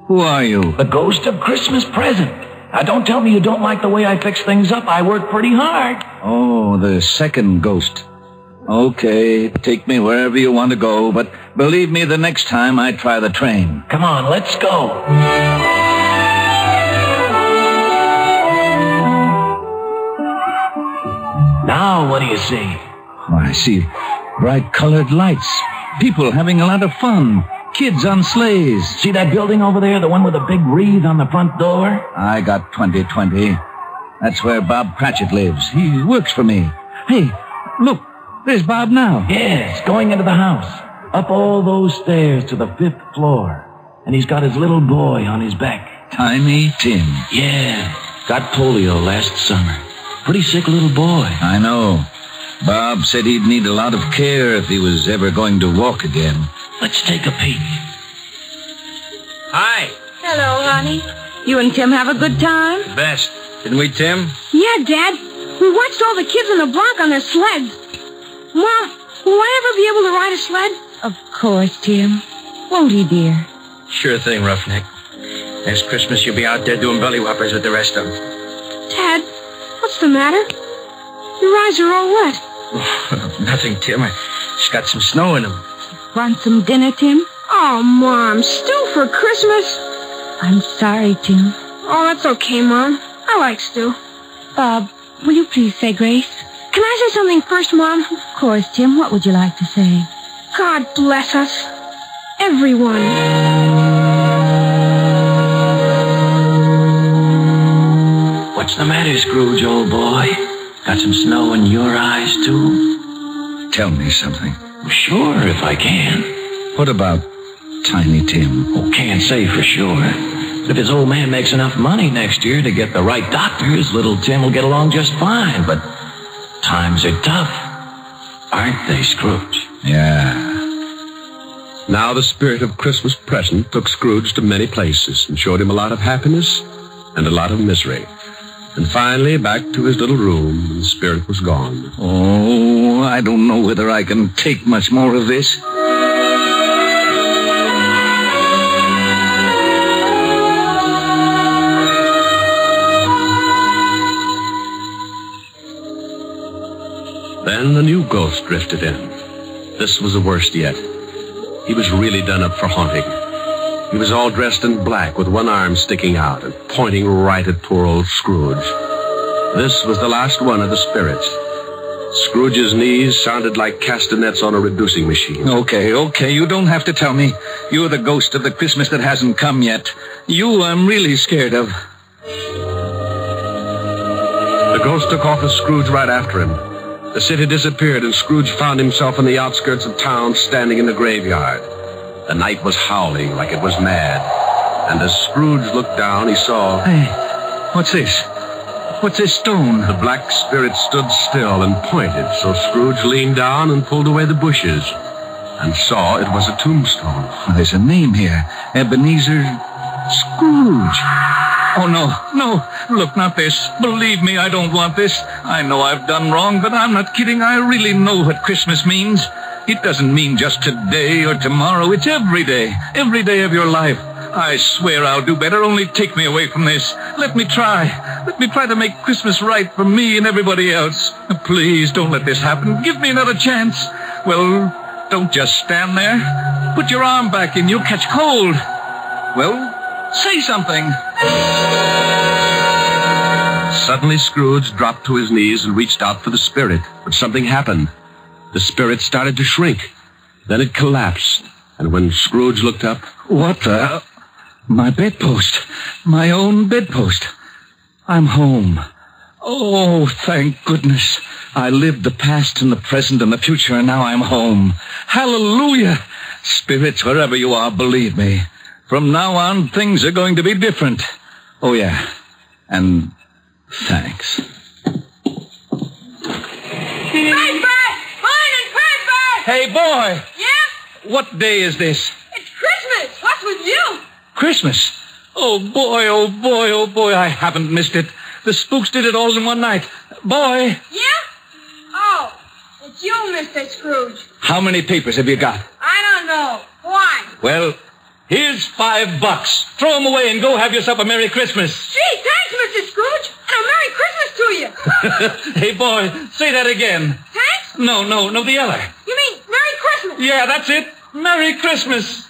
Who are you? The ghost of Christmas present. Now, don't tell me you don't like the way I fix things up. I work pretty hard. Oh, the second ghost. Okay, take me wherever you want to go, but believe me, the next time I try the train. Come on, let's go. Now, what do you see? Oh, I see bright colored lights. People having a lot of fun. Kids on sleighs. See that building over there, the one with the big wreath on the front door? I got 2020. That's where Bob Cratchit lives. He works for me. Hey, look, there's Bob now. Yes, going into the house. Up all those stairs to the 5th floor. And he's got his little boy on his back. Tiny Tim. Yeah, got polio last summer. Pretty sick little boy. I know. Bob said he'd need a lot of care if he was ever going to walk again. Let's take a peek. Hi. Hello, honey. You and Tim have a good time? Best. Didn't we, Tim? Yeah, Dad. We watched all the kids in the block on their sleds. Mom, will I ever be able to ride a sled? Of course, Tim. Won't he, dear? Sure thing, Roughneck. Next Christmas, you'll be out there doing belly whoppers with the rest of them. Dad, what's the matter? Your eyes are all wet. Oh, nothing, Tim. I just got some snow in them. Want some dinner, Tim? Oh, Mom, stew for Christmas? I'm sorry, Tim. Oh, that's okay, Mom. I like stew. Bob, will you please say grace? Can I say something first, Mom? Of course, Tim. What would you like to say? God bless us. Everyone. What's the matter, Scrooge, old boy? Got some snow in your eyes, too? Tell me something. Sure, if I can. What about Tiny Tim? Oh, can't say for sure. But if his old man makes enough money next year to get the right doctors, little Tim will get along just fine. But times are tough, aren't they, Scrooge? Yeah. Now the spirit of Christmas present took Scrooge to many places and showed him a lot of happiness and a lot of misery. And finally, back to his little room, and the spirit was gone. Oh, I don't know whether I can take much more of this. Then the new ghost drifted in. This was the worst yet. He was really done up for haunting. He was all dressed in black with one arm sticking out and pointing right at poor old Scrooge. This was the last one of the spirits. Scrooge's knees sounded like castanets on a reducing machine. Okay, you don't have to tell me. You're the ghost of the Christmas that hasn't come yet. You I'm really scared of. The ghost took off with Scrooge right after him. The city disappeared, and Scrooge found himself on the outskirts of town, standing in the graveyard. The night was howling like it was mad. And as Scrooge looked down, he saw... Hey, what's this? What's this stone? The black spirit stood still and pointed, so Scrooge leaned down and pulled away the bushes and saw it was a tombstone. Well, there's a name here. Ebenezer Scrooge. Oh, no. Look, not this. Believe me, I don't want this. I know I've done wrong, but I'm not kidding. I really know what Christmas means. It doesn't mean just today or tomorrow. It's every day of your life. I swear I'll do better. Only take me away from this. Let me try to make Christmas right for me and everybody else. Please, don't let this happen. Give me another chance. Well, don't just stand there. Put your arm back in. You'll catch cold. Well, say something. Suddenly, Scrooge dropped to his knees and reached out for the spirit. But something happened. The spirit started to shrink. Then it collapsed. And when Scrooge looked up... What the... My bedpost. My own bedpost. I'm home. Oh, thank goodness. I lived the past and the present and the future, and now I'm home. Hallelujah! Spirits, wherever you are, believe me. From now on, things are going to be different. Oh, yeah. And thanks. Hey, boy! Yeah? What day is this? It's Christmas! What's with you? Christmas? Oh, boy, I haven't missed it. The spooks did it all in one night. Boy! Yeah? Oh, it's you, Mr. Scrooge. How many papers have you got? I don't know. Why? Well, here's $5. Throw them away and go have yourself a Merry Christmas. Gee, thanks, Mr. Scrooge. And a Merry Christmas to you. Hey, boy, say that again. Thanks? No, the other. You mean Merry Christmas? Yeah, that's it. Merry Christmas.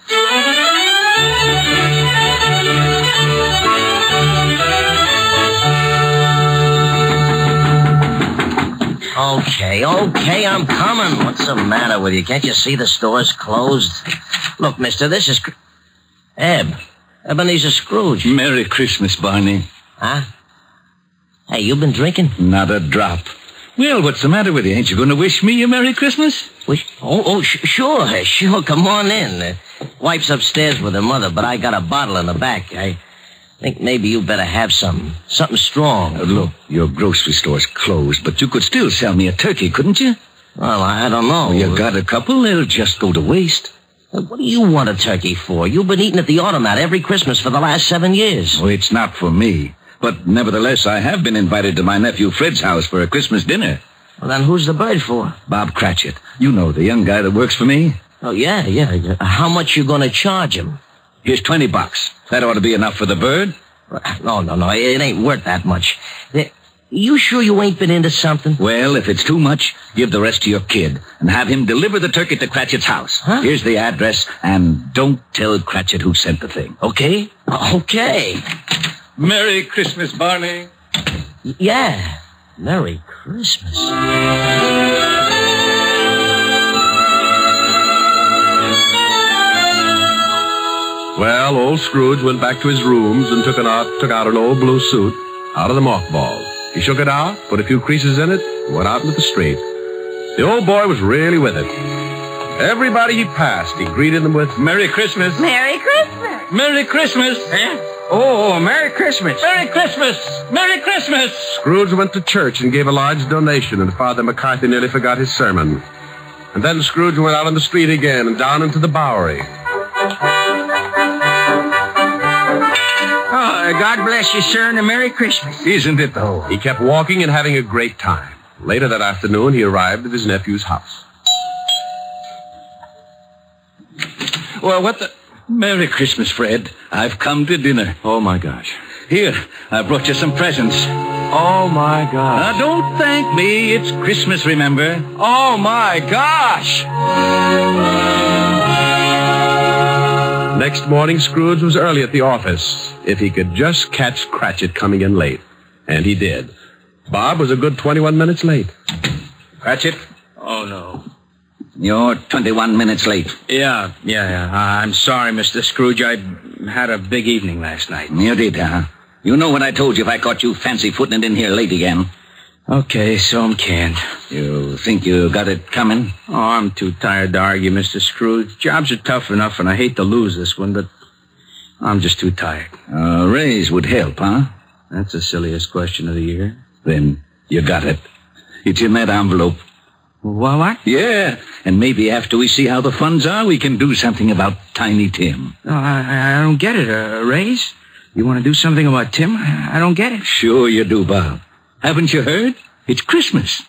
Okay, I'm coming. What's the matter with you? Can't you see the store's closed? Look, mister, this is... Ebenezer Scrooge. Merry Christmas, Barney. Huh? Hey, you been drinking? Not a drop. Well, what's the matter with you? Ain't you going to wish me a Merry Christmas? Wish? Sure. Come on in. Wife's upstairs with her mother, but I got a bottle in the back. I think maybe you better have something strong. Look, your grocery store's closed, but you could still sell me a turkey, couldn't you? Well, I don't know. You got a couple, they'll just go to waste. What do you want a turkey for? You've been eating at the automat every Christmas for the last 7 years. Oh, it's not for me. But nevertheless, I have been invited to my nephew Fred's house for a Christmas dinner. Well, then who's the bird for? Bob Cratchit. You know, the young guy that works for me. Oh, yeah. How much you gonna charge him? Here's $20. That ought to be enough for the bird. No. It ain't worth that much. You sure you ain't been into something? Well, if it's too much, give the rest to your kid and have him deliver the turkey to Cratchit's house. Huh? Here's the address, and don't tell Cratchit who sent the thing. Okay? Okay. Merry Christmas, Barney. Yeah. Merry Christmas. Well, old Scrooge went back to his rooms and took out an old blue suit out of the mothballs. He shook it out, put a few creases in it, and went out into the street. The old boy was really with it. Everybody he passed, he greeted them with, Merry Christmas. Merry Christmas. Merry Christmas. Oh, Merry Christmas. Merry Christmas. Merry Christmas. Scrooge went to church and gave a large donation, and Father McCarthy nearly forgot his sermon. And then Scrooge went out on the street again and down into the Bowery. God bless you, sir, and a Merry Christmas. Isn't it, though? He kept walking and having a great time. Later that afternoon, he arrived at his nephew's house. Well, what the... Merry Christmas, Fred. I've come to dinner. Oh, my gosh. Here, I brought you some presents. Oh, my gosh. Now, don't thank me. It's Christmas, remember? Oh, my gosh. Next morning, Scrooge was early at the office. If he could just catch Cratchit coming in late. And he did. Bob was a good 21 minutes late. Cratchit? Oh, no. You're 21 minutes late. Yeah. I'm sorry, Mr. Scrooge. I had a big evening last night. You did, huh? You know what I told you if I caught you fancy-footing it in here late again. Okay, so I'm canned. You think you got it coming? Oh, I'm too tired to argue, Mr. Scrooge. Jobs are tough enough, and I hate to lose this one, but I'm just too tired. A raise would help, huh? That's the silliest question of the year. Then you got it. It's in that envelope. What? Yeah, and maybe after we see how the funds are, we can do something about Tiny Tim. No, I don't get it. A raise? You want to do something about Tim? I don't get it. Sure you do, Bob. Haven't you heard? It's Christmas.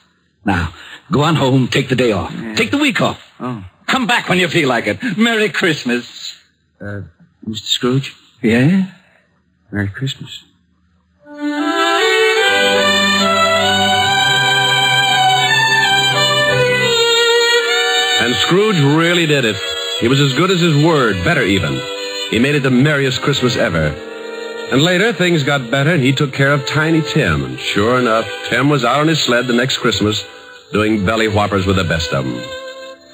Now, go on home, take the day off. Yeah. Take the week off. Oh. Come back when you feel like it. Merry Christmas. Mr. Scrooge? Yeah? Merry Christmas. And Scrooge really did it. He was as good as his word, better even. He made it the merriest Christmas ever. And later, things got better, and he took care of Tiny Tim. And sure enough, Tim was out on his sled the next Christmas doing belly whoppers with the best of them.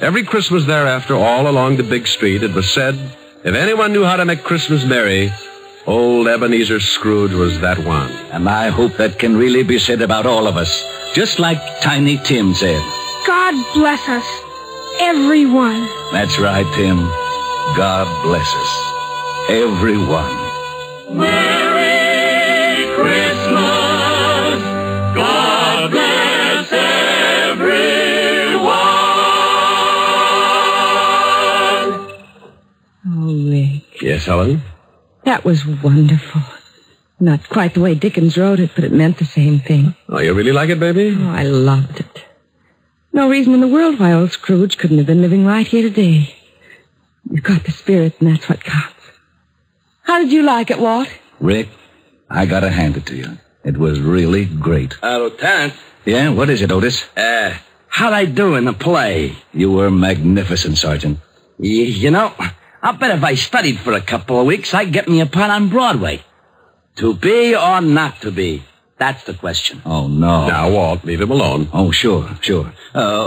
Every Christmas thereafter, all along the big street, it was said, if anyone knew how to make Christmas merry, old Ebenezer Scrooge was that one. And I hope that can really be said about all of us, just like Tiny Tim said. God bless us, everyone. That's right, Tim. God bless us, everyone. Merry Christmas. God bless everyone. Oh, Rick. Yes, Helen? That was wonderful. Not quite the way Dickens wrote it, but it meant the same thing. Oh, you really like it, baby? Oh, I loved it. No reason in the world why old Scrooge couldn't have been living right here today. You've got the spirit, and that's what counts. How did you like it, Walt? Rick, I gotta hand it to you. It was really great. Lieutenant. Yeah, what is it, Otis? How'd I do in the play? You were magnificent, Sergeant. You know, I'll bet if I studied for a couple of weeks, I'd get me a part on Broadway. To be or not to be? That's the question. Oh, no. Now, Walt, leave him alone. Oh, sure.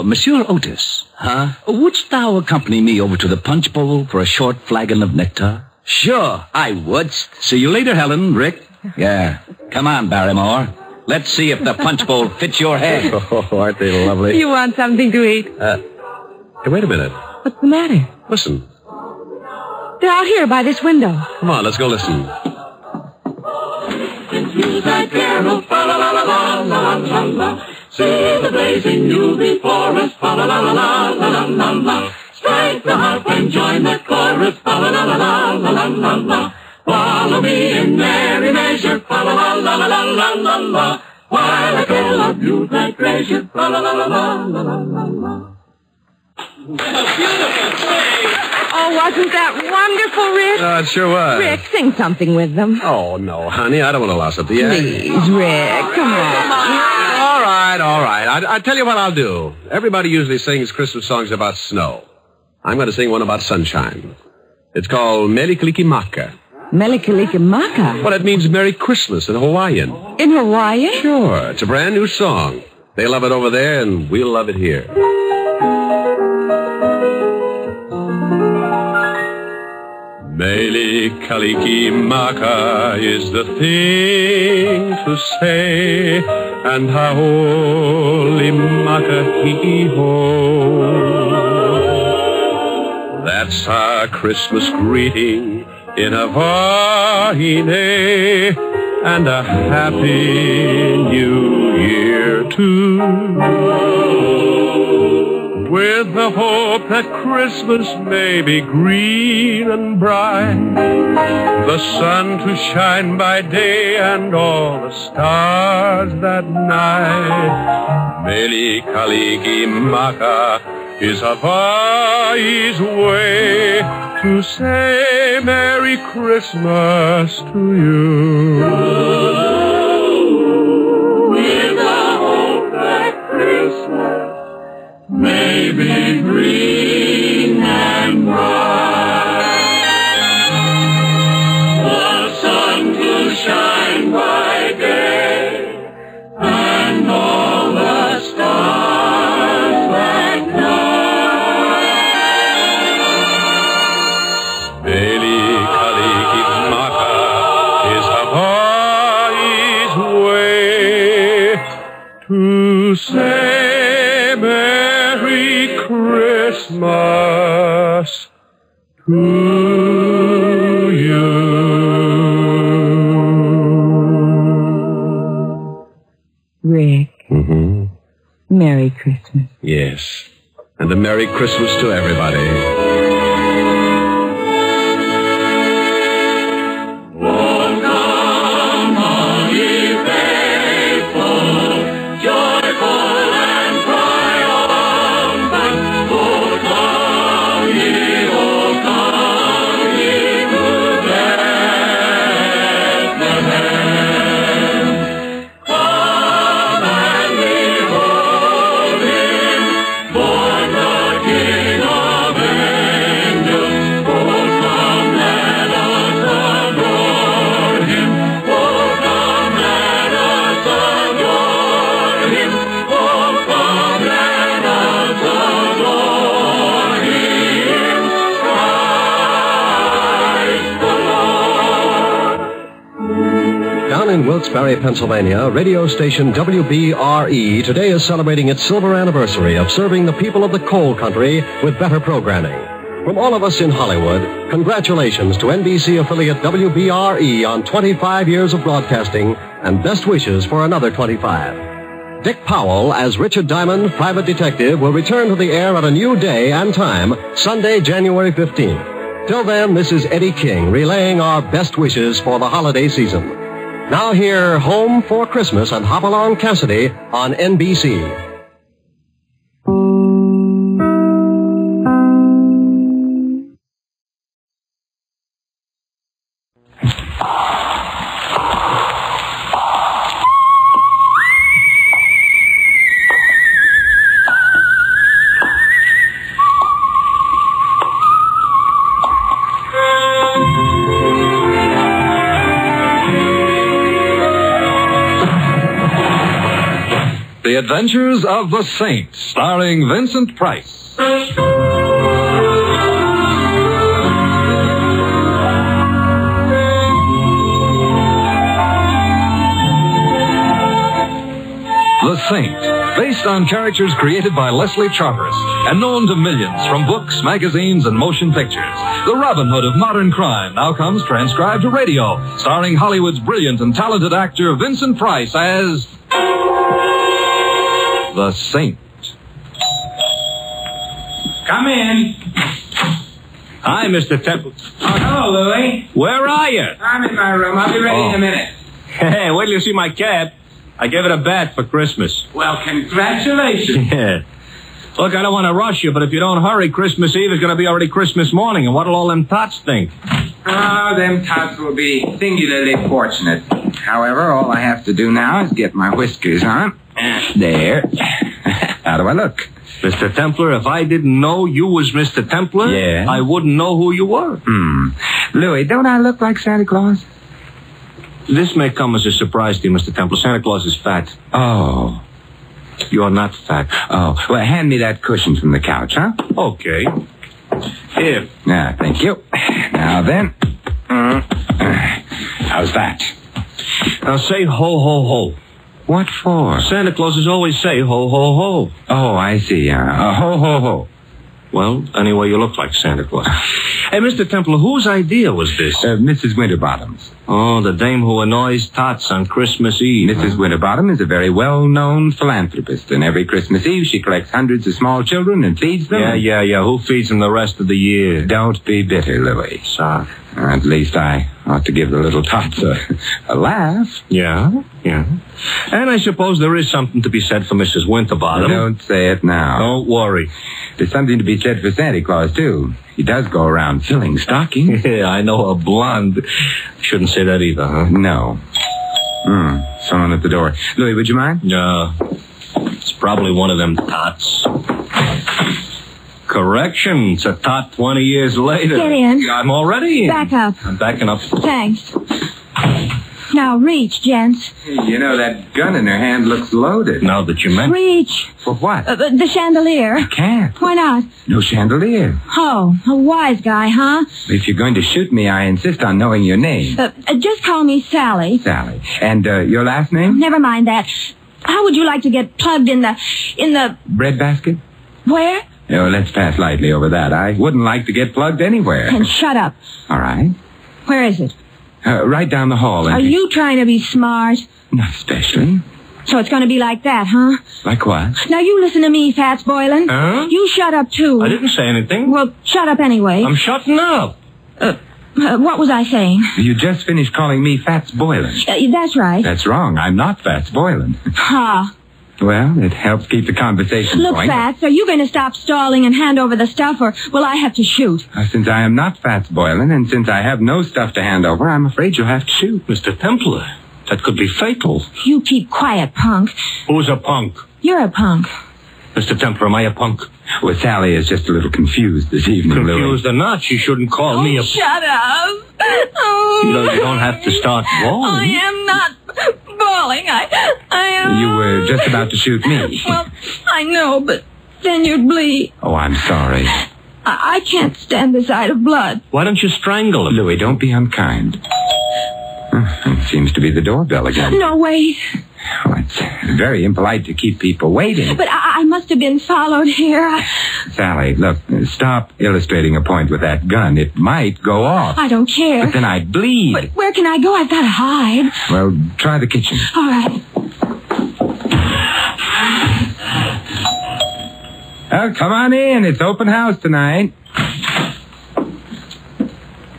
Monsieur Otis. Huh? Wouldst thou accompany me over to the Punch Bowl for a short flagon of nectar? Sure, I would. See you later, Helen, Rick. Yeah. Come on, Barrymore. Let's see if the Punch Bowl fits your head. Oh, aren't they lovely? You want something to eat? Hey, wait a minute. What's the matter? Listen. They're out here by this window. Come on, let's go listen. Use that carol, fa-la-la-la-la-la-la-la-la. See the blazing new before us, fa-la-la-la-la-la-la-la. Strike the harp and join the chorus. Fa la la la la la la la la. Follow me in merry measure. Fa la la la la la la la la. While I tell of youth and treasure. Fa la la la la la la la la. Oh, wasn't that wonderful, Rick? It sure was. Rick, sing something with them. Oh, no, honey, I don't want to loss up the act. Please, Rick, come on. All right. I tell you what I'll do. Everybody usually sings Christmas songs about snow. I'm going to sing one about sunshine. It's called Melikalikimaka. Melikalikimaka? Well, it means Merry Christmas in Hawaiian. In Hawaiian? Sure. It's a brand new song. They love it over there, and we'll love it here. Melikalikimaka is the thing to say, and haole maka hiho. That's our Christmas greeting in Hawaii, and a happy new year too. With the hope that Christmas may be green and bright, the sun to shine by day and all the stars that night. Melikalikimaka is Hawaii's way to say Merry Christmas to you. With the hope that Christmas may be green and bright, the sun to shine by day, and all the stars that night. Melikalikimaka is Hawaii's way to say Christmas to you. Rick. Mm-hmm. Merry Christmas. Yes. And a Merry Christmas to everybody. In Wilkes-Barre, Pennsylvania, radio station WBRE today is celebrating its silver anniversary of serving the people of the coal country with better programming. From all of us in Hollywood, congratulations to NBC affiliate WBRE on 25 years of broadcasting and best wishes for another 25. Dick Powell as Richard Diamond, private detective, will return to the air at a new day and time, Sunday, January 15th. Till then, this is Eddie King relaying our best wishes for the holiday season. Now hear Home for Christmas and Hopalong Cassidy on NBC. The Adventures of the Saint, starring Vincent Price. The Saint, based on characters created by Leslie Charteris and known to millions from books, magazines, and motion pictures. The Robin Hood of modern crime now comes transcribed to radio, starring Hollywood's brilliant and talented actor Vincent Price as The Saint. Come in. Hi, Mr. Temple. Oh, hello, Louie. Where are you? I'm in my room. I'll be ready in a minute. Hey, wait till you see my cap. I gave it a bat for Christmas. Well, congratulations. Yeah. Look, I don't want to rush you, but if you don't hurry, Christmas Eve is going to be already Christmas morning, and what'll all them tots think? Oh, them tots will be singularly fortunate. However, all I have to do now is get my whiskers on. There. How do I look? Mr. Templar, if I didn't know you was Mr. Templar, yeah, I wouldn't know who you were. Louis, don't I look like Santa Claus? This may come as a surprise to you, Mr. Templar. Santa Claus is fat. Oh. You're not fat. Oh, well, hand me that cushion from the couch, huh? Okay. Here. Yeah, thank you. Now then. How's that? Now say ho, ho, ho. What for? Santa Clauses always say ho, ho, ho. Oh, I see. Ho, ho, ho. Well, anyway, you look like Santa Claus. Hey, Mr. Templar, whose idea was this? Mrs. Winterbottom's. Oh, the dame who annoys tots on Christmas Eve. Mrs. Winterbottom is a very well-known philanthropist, and every Christmas Eve she collects hundreds of small children and feeds them. Yeah. Who feeds them the rest of the year? Don't be bitter, Louis. Sorry. At least I ought to give the little tots a laugh. Yeah. And I suppose there is something to be said for Mrs. Winterbottom. Don't say it now. Don't worry. There's something to be said for Santa Claus, too. He does go around filling stockings. Yeah, I know a blonde. Shouldn't say that either, huh? No. Someone at the door. Louis, would you mind? No. It's probably one of them tots. Correction. It's a tot 20 years later. Get in. I'm already in. Back up. I'm backing up. Thanks. Now reach, gents. You know, that gun in her hand looks loaded. Now that you mention. Reach. For what? The chandelier. I can't. Why not? No chandelier. Oh, a wise guy, huh? If you're going to shoot me, I insist on knowing your name. Just call me Sally. Sally. And your last name? Never mind that. How would you like to get plugged in the... Bread basket? Where? Oh, let's pass lightly over that. I wouldn't like to get plugged anywhere. And shut up. All right. Where is it? Right down the hall. Are you trying to be smart? Not especially. So it's going to be like that, huh? Like what? Now you listen to me, Fats Boylan. Huh? You shut up, too. I didn't say anything. Well, shut up anyway. I'm shutting up. What was I saying? You just finished calling me Fats Boylan. That's right. That's wrong. I'm not Fats Boylan. Ha. Well, it helps keep the conversation Look, going. Fats, are you going to stop stalling and hand over the stuff, or will I have to shoot? Since I am not Fats Boylan, and since I have no stuff to hand over, I'm afraid you'll have to shoot. Mr. Templar, that could be fatal. You keep quiet, punk. Who's a punk? You're a punk. Mr. Templar, am I a punk? Well, Sally is just a little confused this evening, Confused Louis. or not, she shouldn't call me a... Shut up. Oh. You don't have to start bawling. I am not bawling. I am... You were just about to shoot me. Well, I know, but then you'd bleed. Oh, I'm sorry. I can't stand the sight of blood. Why don't you strangle him? Louis, don't be unkind. It seems to be the doorbell again. No, wait. Oh, it's very impolite to keep people waiting. But I must have been followed here. Sally, look, stop illustrating a point with that gun. It might go off. I don't care. But then I'd bleed. But where can I go? I've got to hide. Well, try the kitchen. All right. Oh, come on in. It's open house tonight.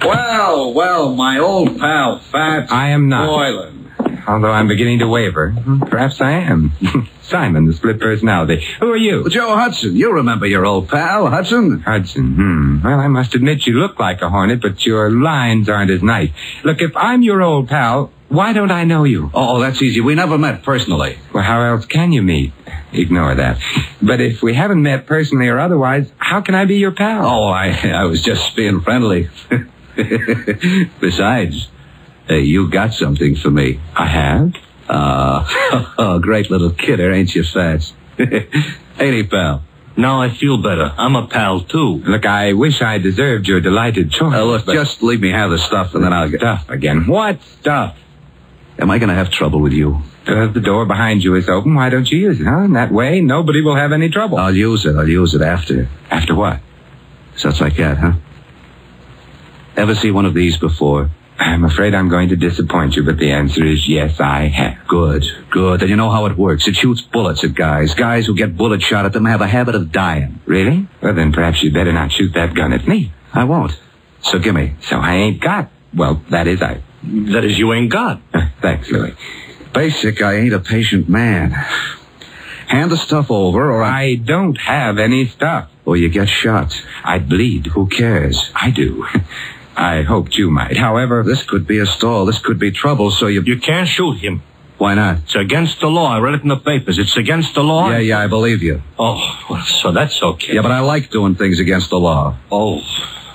Well, my old pal, Fats I am not. Boylan. Although I'm beginning to waver. Perhaps I am. Simon, the split personality. Who are you? Well, Joe Hudson. You remember your old pal, Hudson? Hudson, Well, I must admit you look like a hornet, but your lines aren't as nice. Look, if I'm your old pal, why don't I know you? Oh, that's easy. We never met personally. Well, how else can you meet? Ignore that. But if we haven't met personally or otherwise, how can I be your pal? Oh, I was just being friendly. Besides, you got something for me. I have? Great little kidder, ain't you, Fats? Ain't he, pal? Now I feel better. I'm a pal, too. Look, I wish I deserved your delighted choice. Look, just leave me have the stuff, and then I'll get... Stuff again? What stuff? Am I going to have trouble with you? The door behind you is open. Why don't you use it, huh? In that way, nobody will have any trouble. I'll use it after. After what? Such like that, huh? Ever see one of these before? I'm afraid I'm going to disappoint you, but the answer is yes, I have. Good. And you know how it works. It shoots bullets at guys. Guys who get bullet shot at them have a habit of dying. Really? Well, then perhaps you'd better not shoot that gun at me. I won't. So give me. So I ain't got. Well, that is you ain't got. Thanks, Louis. Basic, I ain't a patient man. Hand the stuff over, or I don't have any stuff. Or you get shot. I'd bleed. Who cares? I do. I hoped you might. However... This could be a stall. This could be trouble, so you... You can't shoot him. Why not? It's against the law. I read it in the papers. It's against the law. Yeah, I believe you. Oh, well, so that's okay. Yeah, but I like doing things against the law. Oh,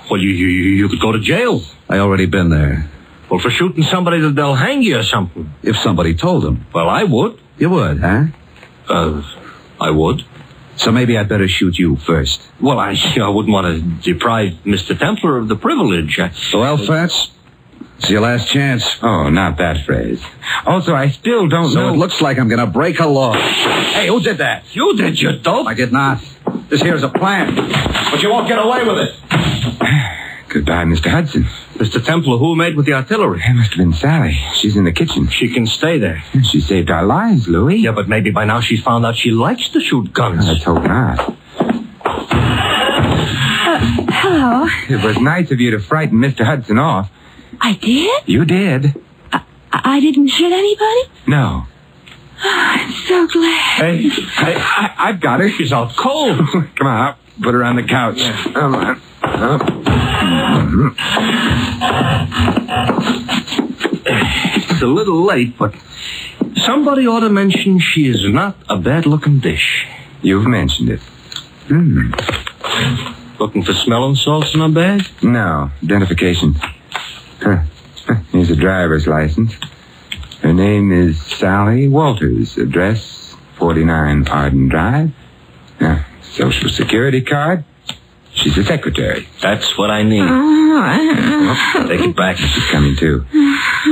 well, you could go to jail. I already been there. Well, for shooting somebody, they'll hang you or something. If somebody told them. Well, I would. You would, huh? I would. So maybe I'd better shoot you first. Well, I wouldn't want to deprive Mr. Templar of the privilege. Well, Fats, it's your last chance. Oh, not that phrase. Also, I still don't know... So it looks like I'm going to break a law. Hey, who did that? You did, you dope. I did not. This here's a plan. But you won't get away with it. Goodbye, Mr. Hudson. Mr. Templar, who made with the artillery? It must have been Sally. She's in the kitchen. She can stay there. She saved our lives, Louis. Yeah, but maybe by now she's found out she likes to shoot guns. Let's hope not. Hello. It was nice of you to frighten Mr. Hudson off. I did? You did. I didn't hit anybody? No. Oh, I'm so glad. Hey, I've got her. She's out cold. Come on, I'll put her on the couch. Yeah. Come on. It's a little late, but somebody ought to mention she is not a bad-looking dish. You've mentioned it. Looking for smelling salts in her bag? No, identification. Here's a driver's license. Her name is Sally Walters. Address 49 Arden Drive. Social Security card. She's a secretary. That's what I need. Take it back. She's coming too.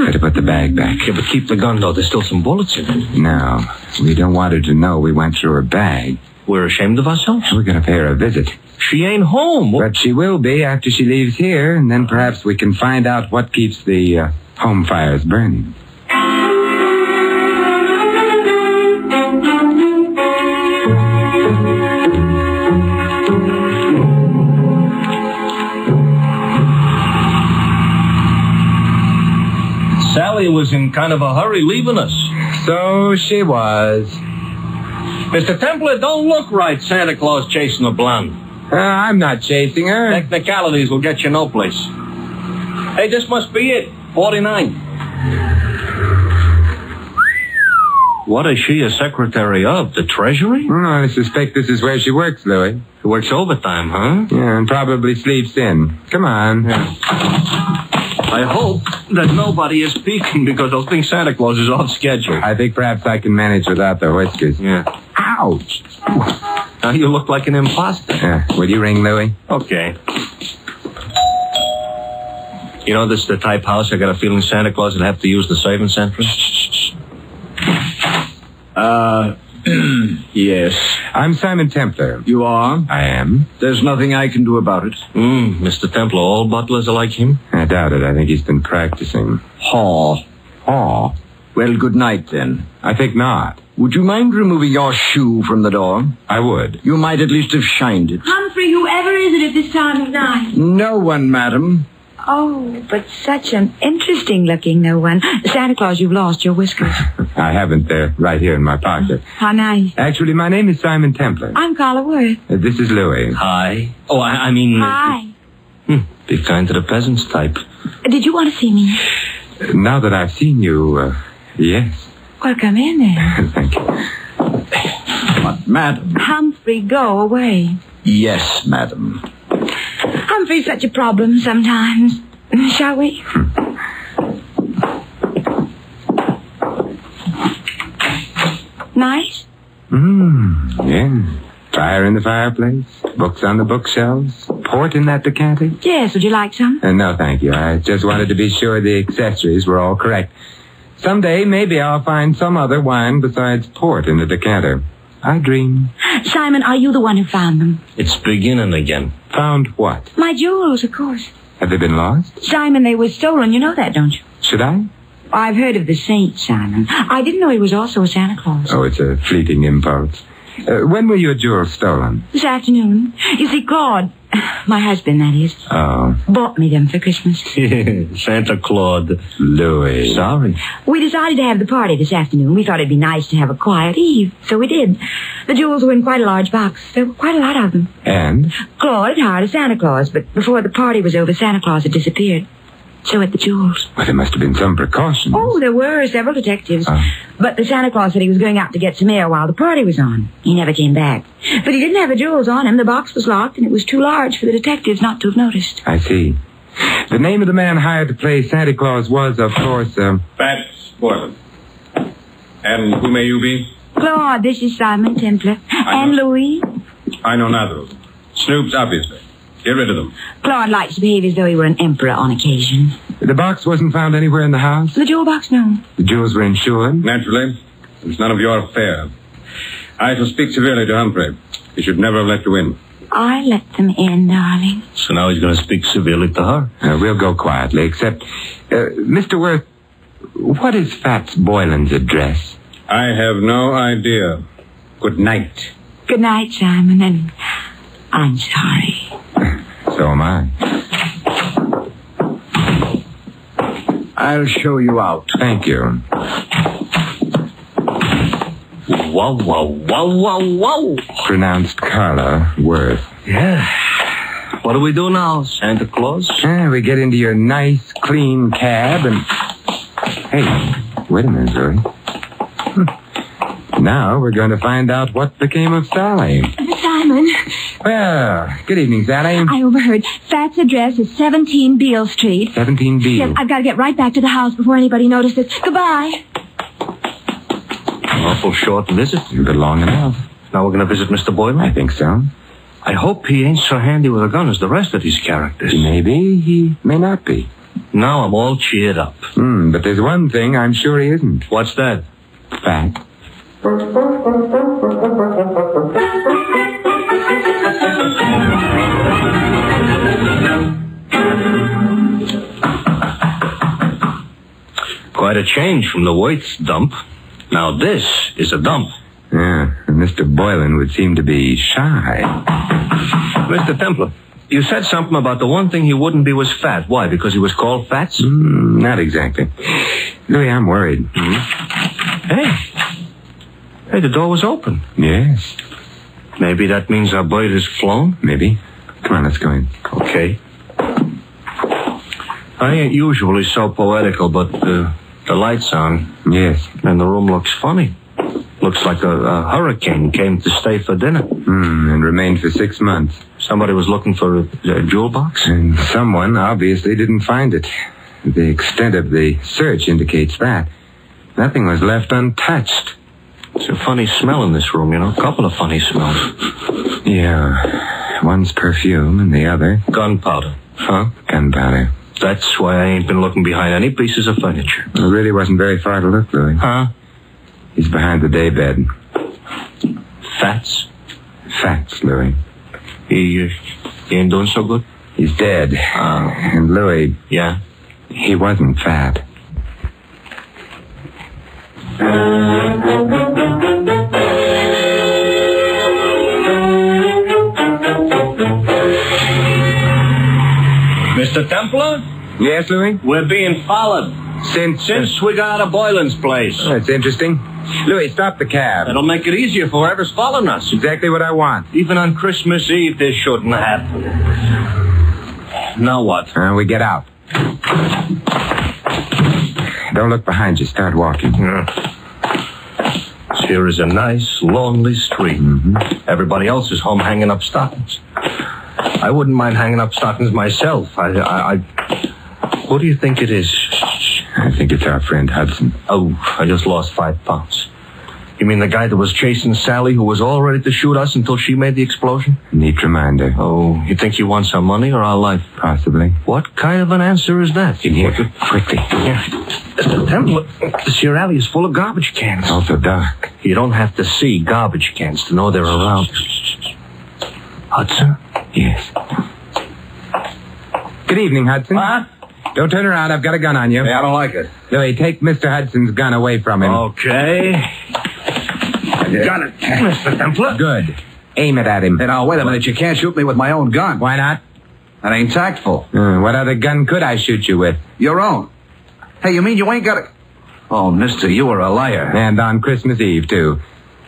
Better put the bag back. Yeah, but keep the gun, though. There's still some bullets in it. No, we don't want her to know we went through her bag. We're ashamed of ourselves? We're going to pay her a visit. She ain't home. But she will be after she leaves here, and then perhaps we can find out what keeps the home fires burning. Sally was in kind of a hurry leaving us. So she was. Mr. Templar, don't look right, Santa Claus chasing a blonde. I'm not chasing her. Technicalities will get you no place. Hey, this must be it. 49. What is she a secretary of? The Treasury? I suspect this is where she works, Louis. She works overtime, huh? Yeah, and probably sleeps in. Come on. Yeah. I hope that nobody is peeking because they'll think Santa Claus is off schedule. I think perhaps I can manage without the whiskers. Yeah. Ouch! Now you look like an imposter. Yeah. Will you ring, Louis? Okay. You know, this is the type house I got a feeling Santa Claus would have to use the saving central. Yes. I'm Simon Templar. You are? I am. There's nothing I can do about it. Mr. Templar, all butlers are like him? I doubt it. I think he's been practicing. Haw. Haw. Well, good night, then. I think not. Would you mind removing your shoe from the door? I would. You might at least have shined it. Humphrey, whoever is it at this time of night? No one, madam. Oh, but such an interesting-looking no one. Santa Claus, you've lost your whiskers. I haven't. They're right here in my pocket. How nice. Actually, my name is Simon Templar. I'm Carla Worth. This is Louis. Hi. Oh, I mean... Hi. Be kind to the peasants type. Did you want to see me? Now that I've seen you, yes. Well, come in then. Thank you. But, madam... Humphrey, go away. Yes, madam. Humphrey's such a problem sometimes. Shall we? Nice? Yeah. Fire in the fireplace, books on the bookshelves, port in that decanter. Yes, would you like some? No, thank you. I just wanted to be sure the accessories were all correct. Someday, maybe I'll find some other wine besides port in the decanter. I dream. Simon, are you the one who found them? It's beginning again. Found what? My jewels, of course. Have they been lost? Simon, they were stolen. You know that, don't you? Should I? I've heard of the saint, Simon. I didn't know he was also a Santa Claus. Oh, it's a fleeting impulse. When were your jewels stolen? This afternoon. You see, Claude, My husband, that is. Oh. Bought me them for Christmas. Santa Claus. Louis. Sorry. We decided to have the party this afternoon. We thought it'd be nice to have a quiet eve, so we did. The jewels were in quite a large box. There were quite a lot of them. And? Claude had hired a Santa Claus, but before the party was over, Santa Claus had disappeared. So had the jewels. Well, there must have been some precautions. Oh, there were several detectives. But the Santa Claus said he was going out to get some air while the party was on. He never came back. But he didn't have the jewels on him. The box was locked, and it was too large for the detectives not to have noticed. I see. The name of the man hired to play Santa Claus was, of course, Fats Boylan. And who may you be? Claude, this is Simon Templar. And Louis. I know neither of them. Snoops, obviously. Get rid of them. Claude likes to behave as though he were an emperor on occasion. The box wasn't found anywhere in the house? The jewel box, no. The jewels were insured? Naturally. It's none of your affair. I shall speak severely to Humphrey. He should never have let you in. I let them in, darling. So now he's going to speak severely to her. We'll go quietly, except... Mr. Worth, what is Fats Boylan's address? I have no idea. Good night. Good night, Simon, and I'm sorry. So am I. I'll show you out. Thank you. Wow, wow, wow, wow, wow. Pronounced Carla Worth. Yeah. What do we do now, Santa Claus? We get into your nice, clean cab and... Hey, wait a minute, Louis. Now we're going to find out what became of Sally. Simon. Well, good evening, Sally. I overheard. Fat's address is 17 Beale Street. 17 Beale. Yes, I've got to get right back to the house before anybody notices. Goodbye. An awful short visit. But long enough. Now we're going to visit Mr. Boylan? I think so. I hope he ain't so handy with a gun as the rest of these characters. He may be. He may not be. Now I'm all cheered up. But there's one thing I'm sure he isn't. What's that? Fat. Quite a change from the Waits dump. Now this is a dump. Yeah, and Mr. Boylan would seem to be shy. Mr. Templar, you said something about the one thing he wouldn't be was fat. Why, because he was called Fats? Not exactly. Louis, I'm worried. Hey, the door was open. Yes. Maybe that means our bird is flown? Maybe. Come on, let's go in. Okay. I ain't usually so poetical, but the light's on. Yes. And the room looks funny. Looks like a hurricane came to stay for dinner. And remained for 6 months. Somebody was looking for a jewel box? And someone obviously didn't find it. The extent of the search indicates that. Nothing was left untouched. It's a funny smell in this room, you know. A couple of funny smells. Yeah. One's perfume and the other... Gunpowder. Huh? Gunpowder. That's why I ain't been looking behind any pieces of furniture. It really wasn't very far to look, Louis. Huh? He's behind the daybed. Fats? Fats, Louis. He ain't doing so good? He's dead. And Louis... Yeah? He wasn't fat. Mr. Templar? Yes, Louis? We're being followed. Since we got out of Boylan's place. Oh, that's interesting. Louis, stop the cab. It'll make it easier for whoever's following us. Exactly what I want. Even on Christmas Eve, this shouldn't happen. Now what? We get out. Don't look behind you. Start walking. Here is a nice, lonely street. Everybody else is home hanging up stockings. I wouldn't mind hanging up stockings myself. Who do you think it is? I think it's our friend Hudson. Oh, I just lost 5 pounds. You mean the guy that was chasing Sally, who was all ready to shoot us until she made the explosion? Neat reminder. Oh, you think he wants our money or our life? Possibly. What kind of an answer is that? In here, quickly. Yeah. Mr. Templar, this here alley is full of garbage cans. It's also dark. You don't have to see garbage cans to know they're around. Hudson? Yes. Good evening, Hudson. Huh? Don't turn around. I've got a gun on you. Hey, I don't like it. Louis, take Mr. Hudson's gun away from him. Okay. I got it, Mr. Templar. Good. Aim it at him. Hey, now, wait a minute. You can't shoot me with my own gun. Why not? That ain't tactful. What other gun could I shoot you with? Your own. Hey, you mean you ain't got a... Oh, mister, you are a liar. And on Christmas Eve, too.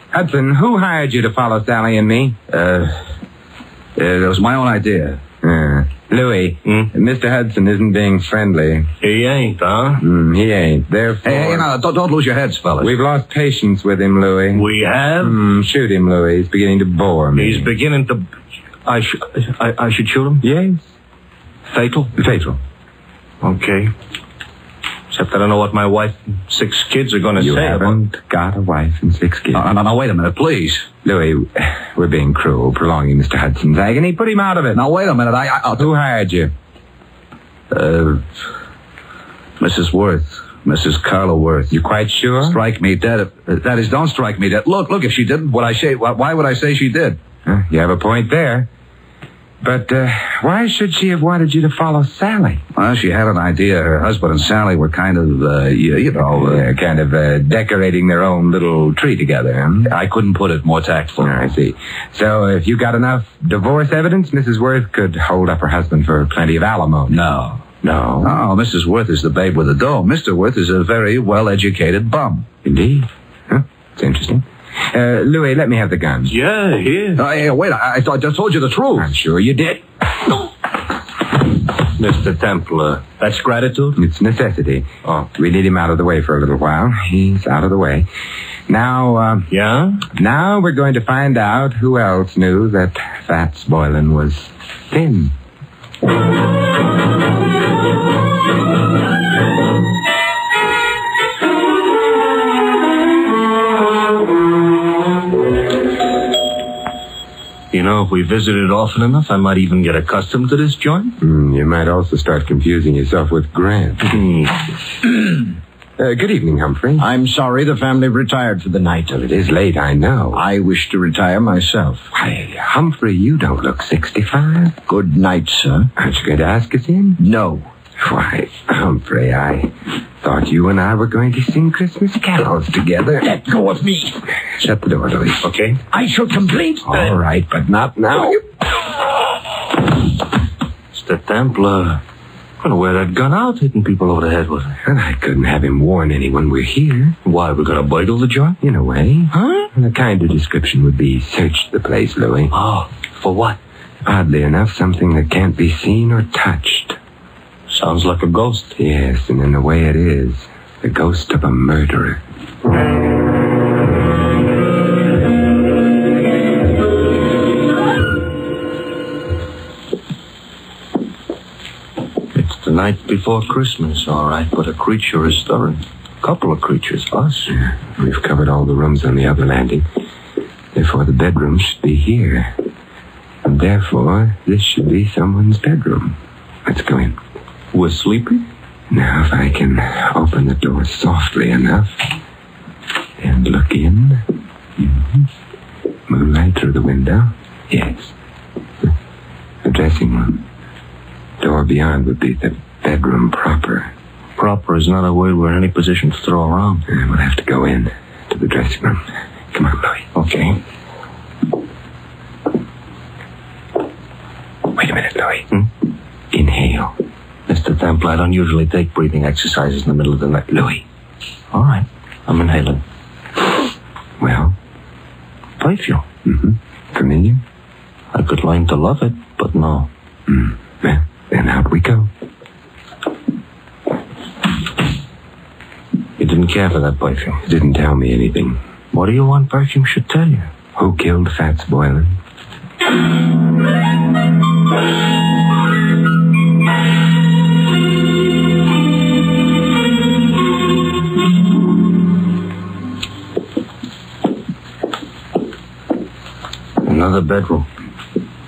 Hudson, who hired you to follow Sally and me? It was my own idea. Louis, Mr. Hudson isn't being friendly. He ain't, huh? He ain't. Therefore... Hey, now, don't lose your heads, fellas. We've lost patience with him, Louis. We have? Shoot him, Louis. He's beginning to bore me. He's beginning to... I should shoot him? Yes. Fatal? Fatal. Okay. Except I don't know what my wife and 6 kids are going to say. You haven't got a wife and 6 kids. Now, wait a minute, please. Louis, we're being cruel, prolonging Mr. Hudson's agony. Put him out of it. Now, wait a minute. Who hired you? Mrs. Worth. Mrs. Carla Worth. You quite sure? Strike me dead. That is, don't strike me dead. Look, if she didn't, why would I say she did? You have a point there. But why should she have wanted you to follow Sally? Well, she had an idea. Her husband and Sally were kind of, decorating their own little tree together. I couldn't put it more tactful. I see. So if you got enough divorce evidence, Mrs. Worth could hold up her husband for plenty of alimony. No. No? No, Mrs. Worth is the babe with the dough. Mr. Worth is a very well-educated bum. Indeed. Huh? It's interesting. Louis, let me have the gun. Yeah, here. Hey, wait, I just told you the truth. I'm sure you did. No. Mr. Templar, that's gratitude? It's necessity. Oh. We need him out of the way for a little while. He's out of the way. Now, Yeah? Now we're going to find out who else knew that Fats Boylan was thin. You know, if we visited often enough, I might even get accustomed to this joint. You might also start confusing yourself with Grant. Good evening, Humphrey. I'm sorry the family retired for the night. Well, it is late, I know. I wish to retire myself. Why, Humphrey, you don't look 65. Good night, sir. Aren't you going to ask us in? No. Why, Humphrey, I thought you and I were going to sing Christmas carols together. Let go of me. Shut the door, Louis. Okay. I shall complain. All right, but not now. Mr. Templar, I'm going to wear that gun out, hitting people over the head with it. And I couldn't have him warn anyone we're here. Why, we're going to burgle the joint? In a way. Huh? And the kind of description would be search the place, Louis. Oh, for what? Oddly enough, something that can't be seen or touched. Sounds like a ghost. Yes, and in the way it is, the ghost of a murderer. It's the night before Christmas, all right, but a creature is stirring. A couple of creatures, us. Yeah, we've covered all the rooms on the other landing. Therefore, the bedroom should be here. And therefore, this should be someone's bedroom. Let's go in. We're sleeping? Now, if I can open the door softly enough and look in. Moonlight through the window. Yes. The dressing room. Door beyond would be the bedroom proper. Proper is not a word we're in any position to throw around. We'll have to go in to the dressing room. Come on, Louis. Okay. Wait a minute, Louis. Inhale. Mr. Templar, I don't usually take breathing exercises in the middle of the night. Louis. All right. I'm inhaling. Well? Perfume. Familiar? I could learn to love it, but no. Well, then out we go. You didn't care for that perfume. It didn't tell me anything. What do you want perfume should tell you? Who killed Fats Boylan? Another bedroom.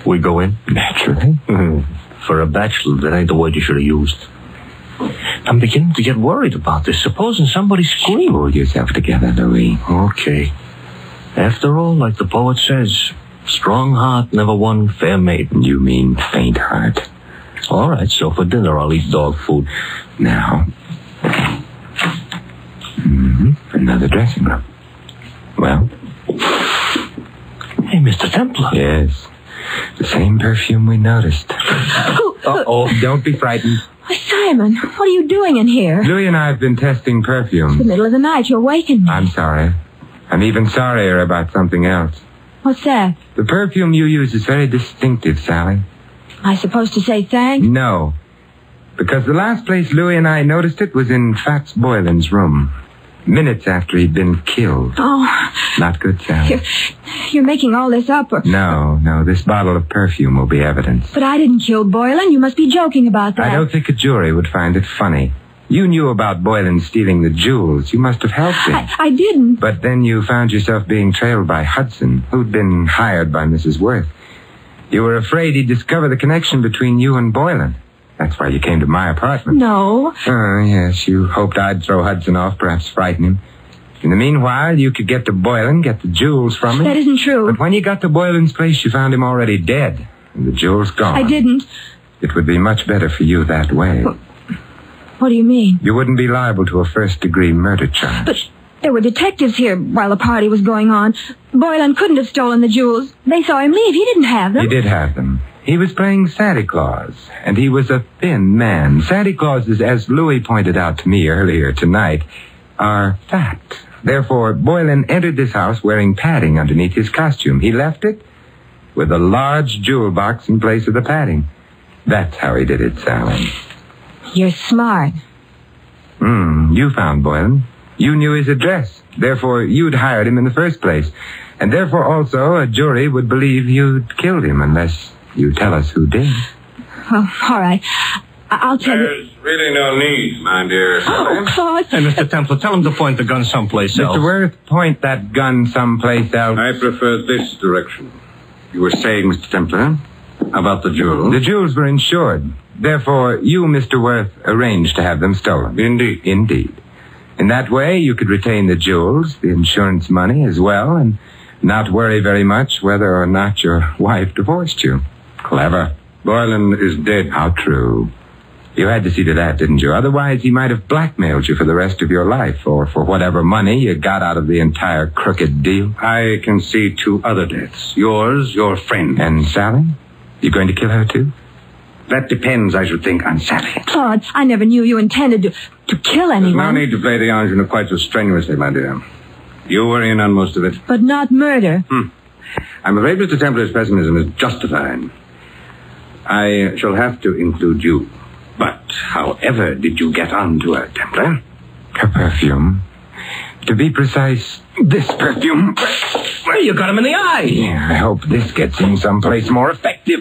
We go in? Naturally. For a bachelor, that ain't the word you should have used. I'm beginning to get worried about this. Supposing somebody screamed. Pull yourself together, Louis. Okay. After all, like the poet says, strong heart never won fair maiden. You mean faint heart. All right, so for dinner I'll eat dog food. Now. Another dressing room. Well. Hey, Mr. Templar. Yes. The same perfume we noticed. Uh-oh. Don't be frightened. Simon, what are you doing in here? Louis and I have been testing perfume. It's the middle of the night. You're waking me. I'm sorry. I'm even sorrier about something else. What's that? The perfume you use is very distinctive, Sally. Am I supposed to say thanks? No. Because the last place Louis and I noticed it was in Fats Boylan's room. Minutes after he'd been killed. Oh. Not good, Sally. You're making all this up. No. This bottle of perfume will be evidence. But I didn't kill Boylan. You must be joking about that. I don't think a jury would find it funny. You knew about Boylan stealing the jewels. You must have helped him. I didn't. But then you found yourself being trailed by Hudson, who'd been hired by Mrs. Worth. You were afraid he'd discover the connection between you and Boylan. That's why you came to my apartment. No. Oh, yes. You hoped I'd throw Hudson off, perhaps frighten him. In the meanwhile, you could get to Boylan, get the jewels from him. That isn't true. But when you got to Boylan's place, you found him already dead, and the jewels gone. I didn't. It would be much better for you that way. What do you mean? You wouldn't be liable to a first-degree murder charge. But there were detectives here while the party was going on. Boylan couldn't have stolen the jewels. They saw him leave. He didn't have them. He did have them. He was playing Santa Claus, and he was a thin man. Santa Clauses, as Louis pointed out to me earlier tonight, are fat. Therefore, Boylan entered this house wearing padding underneath his costume. He left it with a large jewel box in place of the padding. That's how he did it, Sally. You're smart. You found Boylan. You knew his address. Therefore, you'd hired him in the first place. And therefore, also, a jury would believe you'd killed him unless you tell us who did. Well, all right. I'll tell you. There's really no need, my dear. Oh, Claude. Hey, Mr. Templar, tell him to point the gun someplace else. Mr. Worth, point that gun someplace else. I prefer this direction. You were saying, Mr. Templar, about the jewels? The jewels were insured. Therefore, you, Mr. Worth, arranged to have them stolen. Indeed. In that way, you could retain the jewels, the insurance money as well, and not worry very much whether or not your wife divorced you. Clever. Boylan is dead. How true. You had to see to that, didn't you? Otherwise, he might have blackmailed you for the rest of your life, or for whatever money you got out of the entire crooked deal. I can see two other deaths. Yours, your friend. And Sally? You going to kill her, too? That depends, I should think, on Sally. Claude, I never knew you intended to kill anyone. There's no need to play the ingenue quite so strenuously, my dear. You were in on most of it. But not murder. I'm afraid Mr. Templar's pessimism is justified. I shall have to include you. But however did you get onto her, Templar? Her perfume. To be precise, this perfume. Well, you got him in the eye. Yeah, I hope this gets him someplace more effective.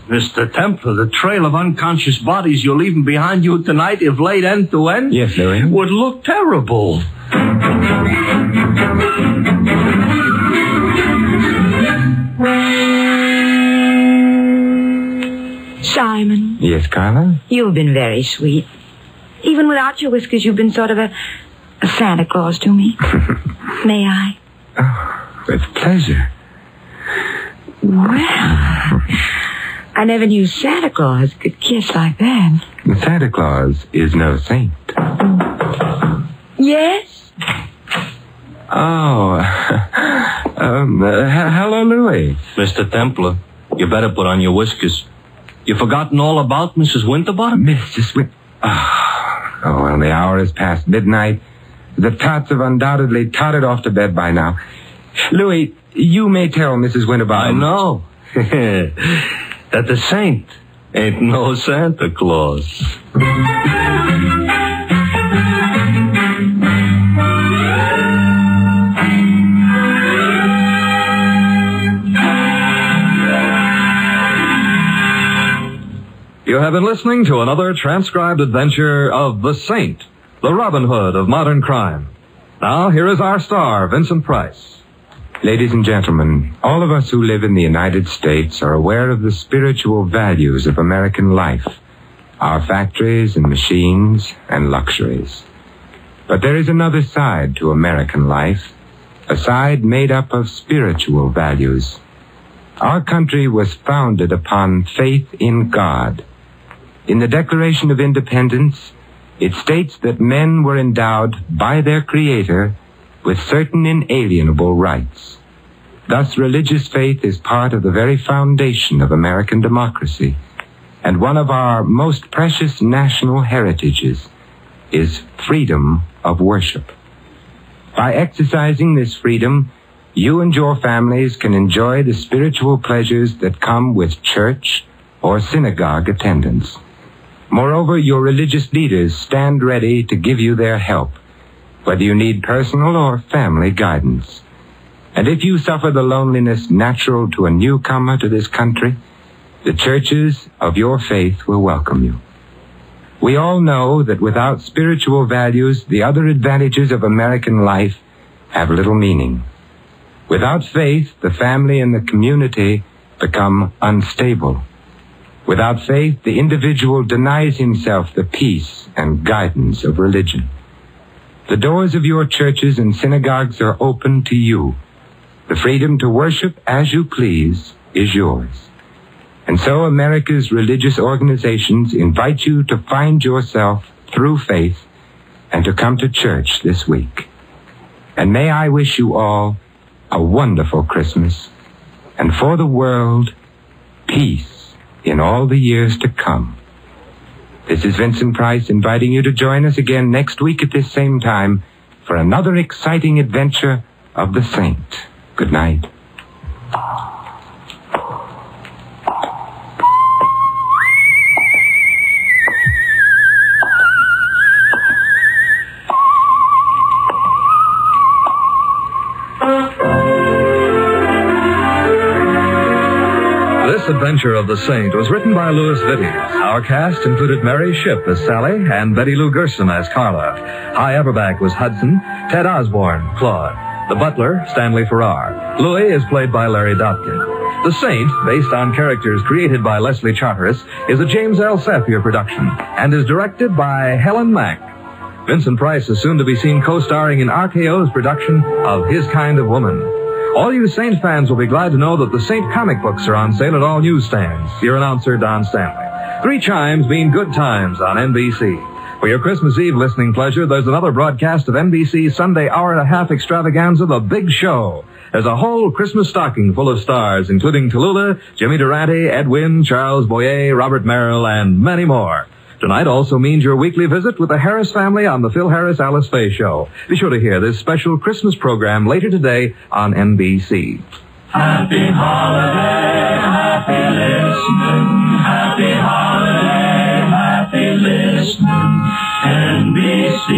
Mr. Templar, the trail of unconscious bodies you're leaving behind you tonight, if laid end to end, yes, Louis, would look terrible. Simon. Yes, Carla? You've been very sweet. Even without your whiskers, you've been sort of a Santa Claus to me. May I? Oh, with pleasure. Well, I never knew Santa Claus could kiss like that. Santa Claus is no saint. Yes? Oh, hello, Louis. Mr. Templar, you better put on your whiskers. You forgotten all about Mrs. Winterbottom? Mrs. Oh, well, the hour is past midnight. The tots have undoubtedly tottered off to bed by now. Louis, you may tell Mrs. Winterbottom. I know. That the saint ain't no Santa Claus. You have been listening to another transcribed adventure of The Saint, the Robin Hood of modern crime. Now, here is our star, Vincent Price. Ladies and gentlemen, all of us who live in the United States are aware of the spiritual values of American life, our factories and machines and luxuries. But there is another side to American life, a side made up of spiritual values. Our country was founded upon faith in God. In the Declaration of Independence, it states that men were endowed by their Creator with certain inalienable rights. Thus, religious faith is part of the very foundation of American democracy, and one of our most precious national heritages is freedom of worship. By exercising this freedom, you and your families can enjoy the spiritual pleasures that come with church or synagogue attendance. Moreover, your religious leaders stand ready to give you their help, whether you need personal or family guidance. And if you suffer the loneliness natural to a newcomer to this country, the churches of your faith will welcome you. We all know that without spiritual values, the other advantages of American life have little meaning. Without faith, the family and the community become unstable. Without faith, the individual denies himself the peace and guidance of religion. The doors of your churches and synagogues are open to you. The freedom to worship as you please is yours. And so America's religious organizations invite you to find yourself through faith and to come to church this week. And may I wish you all a wonderful Christmas, and for the world, peace in all the years to come. This is Vincent Price inviting you to join us again next week at this same time for another exciting adventure of the Saint. Good night. This adventure of the Saint was written by Louis Vittes. Our cast included Mary Shipp as Sally and Betty Lou Gerson as Carla. Hy Averback was Hudson, Ted Osborne, Claude. The butler, Stanley Farrar. Louis is played by Larry Dotkin. The Saint, based on characters created by Leslie Charteris, is a James L. Safier production and is directed by Helen Mack. Vincent Price is soon to be seen co-starring in RKO's production of His Kind of Woman. All you Saint fans will be glad to know that the Saint comic books are on sale at all newsstands. Your announcer, Don Stanley. 3 chimes mean good times on NBC. For your Christmas Eve listening pleasure, there's another broadcast of NBC's Sunday hour-and-a-half extravaganza, The Big Show. There's a whole Christmas stocking full of stars, including Tallulah, Jimmy Durante, Ed Wynn, Charles Boyer, Robert Merrill, and many more. Tonight also means your weekly visit with the Harris family on the Phil Harris-Alice Faye Show. Be sure to hear this special Christmas program later today on NBC. Happy holiday, happy listening, happy holiday, happy listening. NBC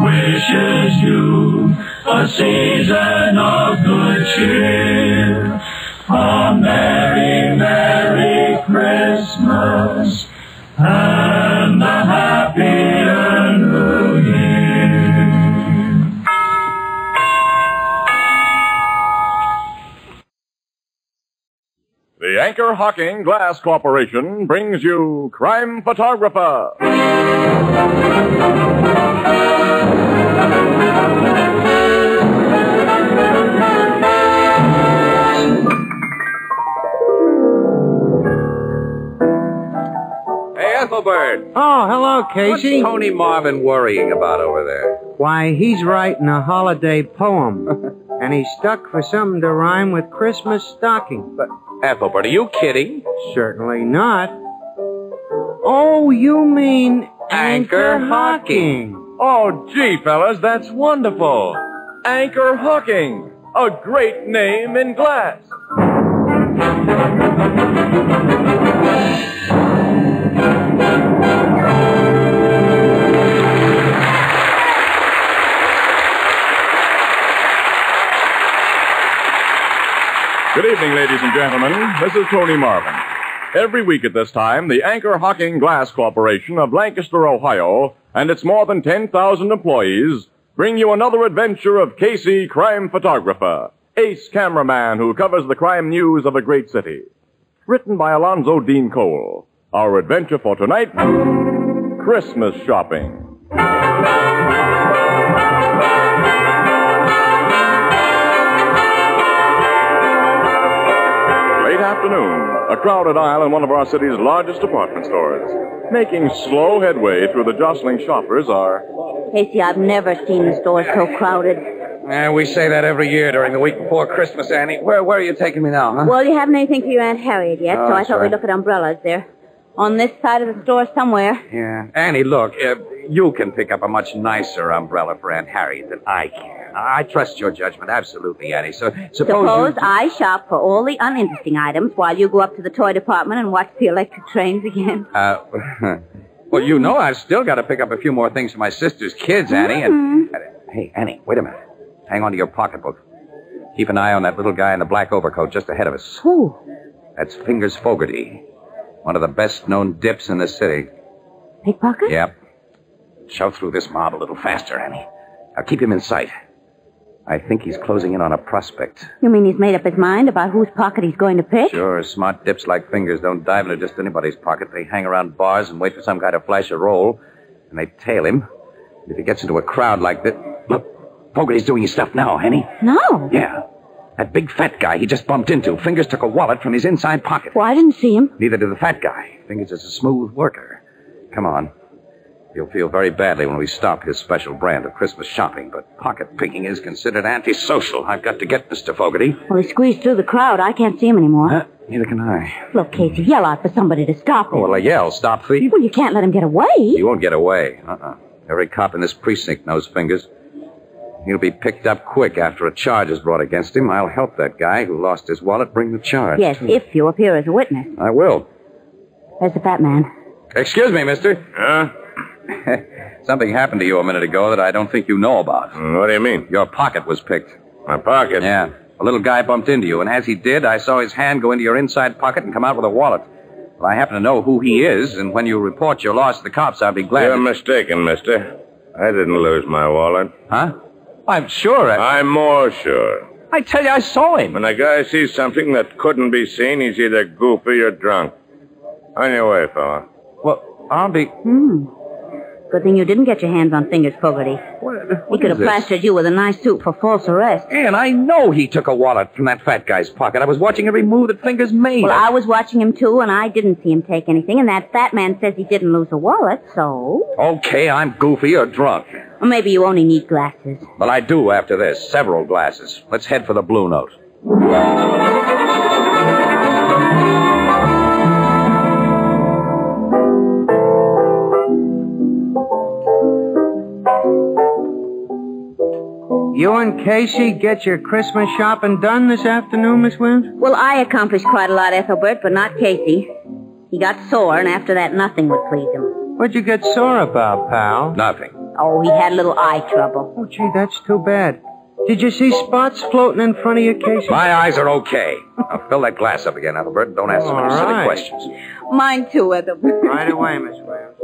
wishes you a season of good cheer. A merry, merry Christmas and a happier New Year. The Anchor Hocking Glass Corporation brings you Crime Photographer. Hey, Ethelbert. Oh, hello, Casey. What's Tony Marvin worrying about over there? Why, he's writing a holiday poem, and he's stuck for something to rhyme with Christmas stocking. But, Ethelbert, are you kidding? Certainly not. Oh, you mean Anchor Hocking. Oh, gee, fellas, that's wonderful. Anchor Hocking, a great name in glass. Good evening, ladies and gentlemen. This is Tony Marvin. Every week at this time, the Anchor Hocking Glass Corporation of Lancaster, Ohio, and its more than 10,000 employees bring you another adventure of Casey, crime photographer, ace cameraman who covers the crime news of a great city. Written by Alonzo Dean Cole. Our adventure for tonight, Christmas shopping. Afternoon, a crowded aisle in one of our city's largest department stores. Making slow headway through the jostling shoppers are Casey, I've never seen the store so crowded. We say that every year during the week before Christmas, Annie. Where are you taking me now, huh? Well, you haven't anything for your Aunt Harriet yet, Oh, so I that's thought right. we'd look at umbrellas. They're on this side of the store somewhere. Yeah. Annie, look, you can pick up a much nicer umbrella for Aunt Harriet than I can. I trust your judgment, absolutely, Annie. So Suppose I shop for all the uninteresting items while you go up to the toy department and watch the electric trains again. Well, you know I've still got to pick up a few more things for my sister's kids, Annie. And hey, Annie, wait a minute. Hang on to your pocketbook. Keep an eye on that little guy in the black overcoat just ahead of us. Who? That's Fingers Fogarty, one of the best-known dips in the city. Pickpocket? Yep. Shove through this mob a little faster, Annie. Now keep him in sight. I think he's closing in on a prospect. You mean he's made up his mind about whose pocket he's going to pick? Sure, smart dips like Fingers don't dive into just anybody's pocket. They hang around bars and wait for some guy to flash a roll, and they tail him. If he gets into a crowd like this... Look, Fogarty's doing his stuff now, Henny. No. Yeah. That big fat guy he just bumped into. Fingers took a wallet from his inside pocket. Well, I didn't see him. Neither did the fat guy. Fingers is a smooth worker. Come on. You'll feel very badly when we stop his special brand of Christmas shopping, but pocket picking is considered antisocial. I've got to get Mr. Fogarty. Well, he squeezed through the crowd. I can't see him anymore. Neither can I. Look, Casey, yell out for somebody to stop him. Oh, well, I yell, stop thief. Well, you can't let him get away. He won't get away. Every cop in this precinct knows Fingers. He'll be picked up quick after a charge is brought against him. I'll help that guy who lost his wallet bring the charge. Yes, if you appear as a witness. I will. There's the fat man. Excuse me, mister. Something happened to you a minute ago that I don't think you know about. What do you mean? Your pocket was picked. My pocket? Yeah. A little guy bumped into you, and as he did, I saw his hand go into your inside pocket and come out with a wallet. Well, I happen to know who he is, and when you report your loss to the cops, I'll be glad. You're mistaken, mister. I didn't lose my wallet. Huh? I'm sure. I'm more sure. I tell you, I saw him. When a guy sees something that couldn't be seen, he's either goofy or drunk. On your way, fella. Well, I'll be... Good thing you didn't get your hands on Fingers Fogarty. He could have plastered you with a nice suit for false arrest. And I know he took a wallet from that fat guy's pocket. I was watching every move that Fingers made. Well, I was watching him, too, and I didn't see him take anything, and that fat man says he didn't lose a wallet, so... Okay, I'm goofy or drunk. Or maybe you only need glasses. Well, I do after this. Several glasses. Let's head for the Blue Note. You and Casey get your Christmas shopping done this afternoon, Miss Williams? Well, I accomplished quite a lot, Ethelbert, but not Casey. He got sore, and after that, nothing would please him. What'd you get sore about, pal? Nothing. Oh, he had a little eye trouble. Oh, gee, that's too bad. Did you see spots floating in front of you, Casey? My eyes are okay. Now fill that glass up again, Ethelbert. Don't ask so many silly questions. Mine too, Ethelbert. Right away, Miss Williams.